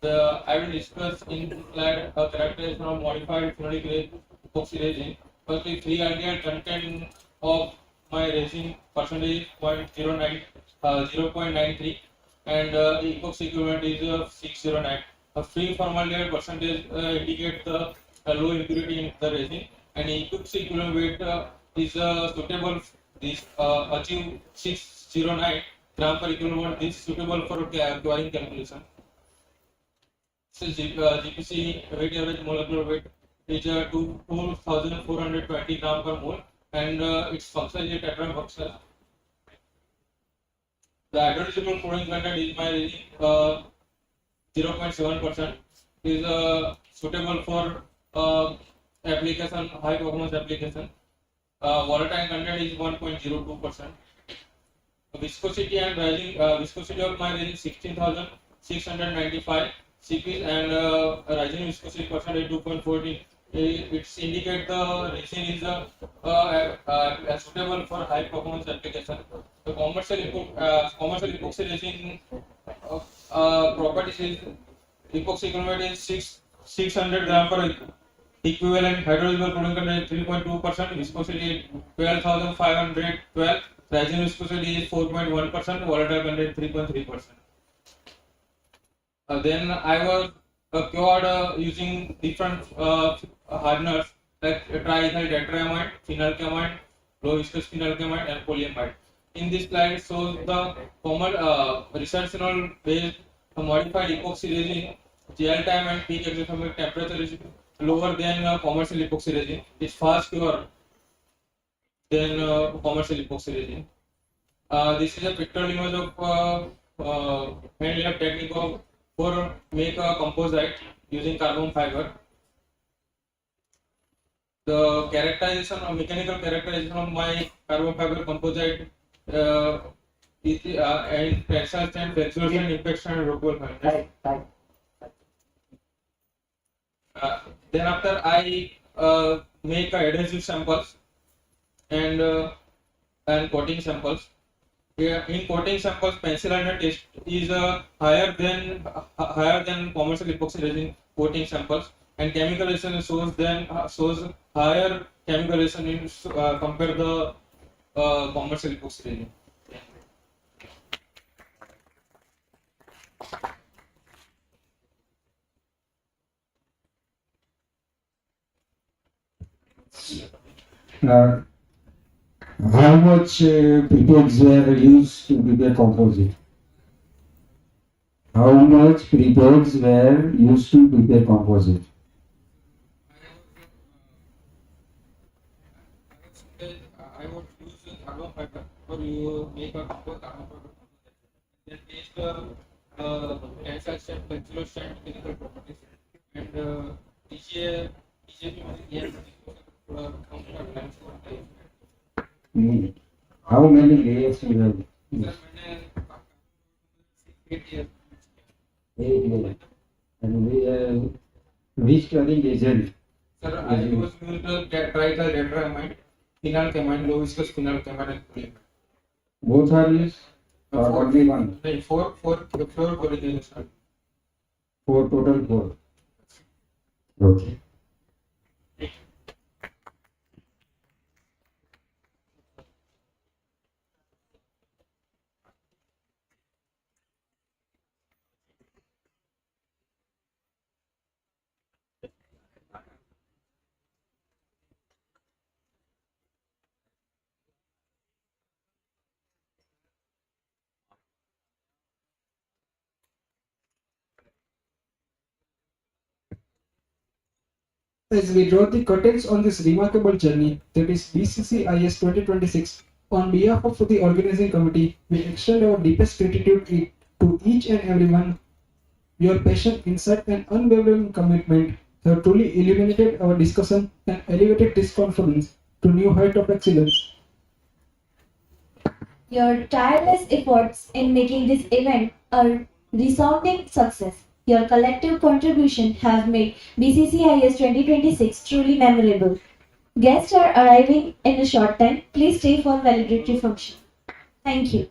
I will discuss in slide a characterization of modified phenolic epoxy resin. Firstly, free aldehyde content of my resin percentage is 0.93, and epoxy equivalent is 609. A free formaldehyde percentage indicates the low impurity in the resin, and epoxy equivalent weight is suitable. This achieve 609 gram per equivalent. This is suitable for curing calculation. GPC weight average molecular weight is 2420 gram per mole, and its function is tetrafunctional. The hydrolyzable chlorine content is my 0.7%. Is suitable for application, high performance application. Volatile content is 1.02%. Viscosity and rising viscosity of my resin 16,695 CP, and rising viscosity percentage 2.14. It's indicate the resin is suitable for high performance application. The commercial epoxy resin properties is epoxy equivalent is 600 gram per equivalent, hydrolyzable chlorine content 3.2%, viscosity 12,512, rising viscosity is 4.1%, volatile content 3.3%. Then I was cured using different hardeners like triethyl tetramide, phenylcamide, low viscous phenylcamide, and polyamide. In this slide shows the common resorcinol based modified epoxy resin. Gel time and peak exothermic temperature is lower than commercial epoxy resin. It's fast cure than commercial epoxy resin. This is a pictorial image of hand lab technique of for make a composite using carbon fiber. The characterization or mechanical characterization of my carbon fiber composite is and tensile strength, flexural strength, impact strength, and rockable hardness. Then after I make adhesive samples and coating samples. In coating samples, pencil liner test is higher than commercial epoxy resin coating samples, and chemicalization shows higher chemicalization in compare the commercial epoxy resin. Uh, how much prepegs were used to prepare composite? How much prepegs were used to prepare composite? I would use carbon fiber for you make a carbon fiber. Then based tensile strength, flexural strength, chemical properties, and EGA means How many layers you have? sir, मैंने 8 years. 8 layers. And which coloring agent? Sir, I use tricycle tetramine, phenylcamine, low viscous phenylcamine, and polyamide. Both are used or only one? No, four polyamines. Four, total four. Okay. As we draw the curtains on this remarkable journey that is BCCIS 2026, on behalf of the organizing committee, we extend our deepest gratitude to each and everyone. Your passion, insight, and unwavering commitment have truly illuminated our discussion and elevated this conference to new height of excellence. Your tireless efforts in making this event a resounding success. Your collective contribution have made BCCIS 2026 truly memorable. Guests are arriving in a short time. Please stay for valedictory function. Thank you.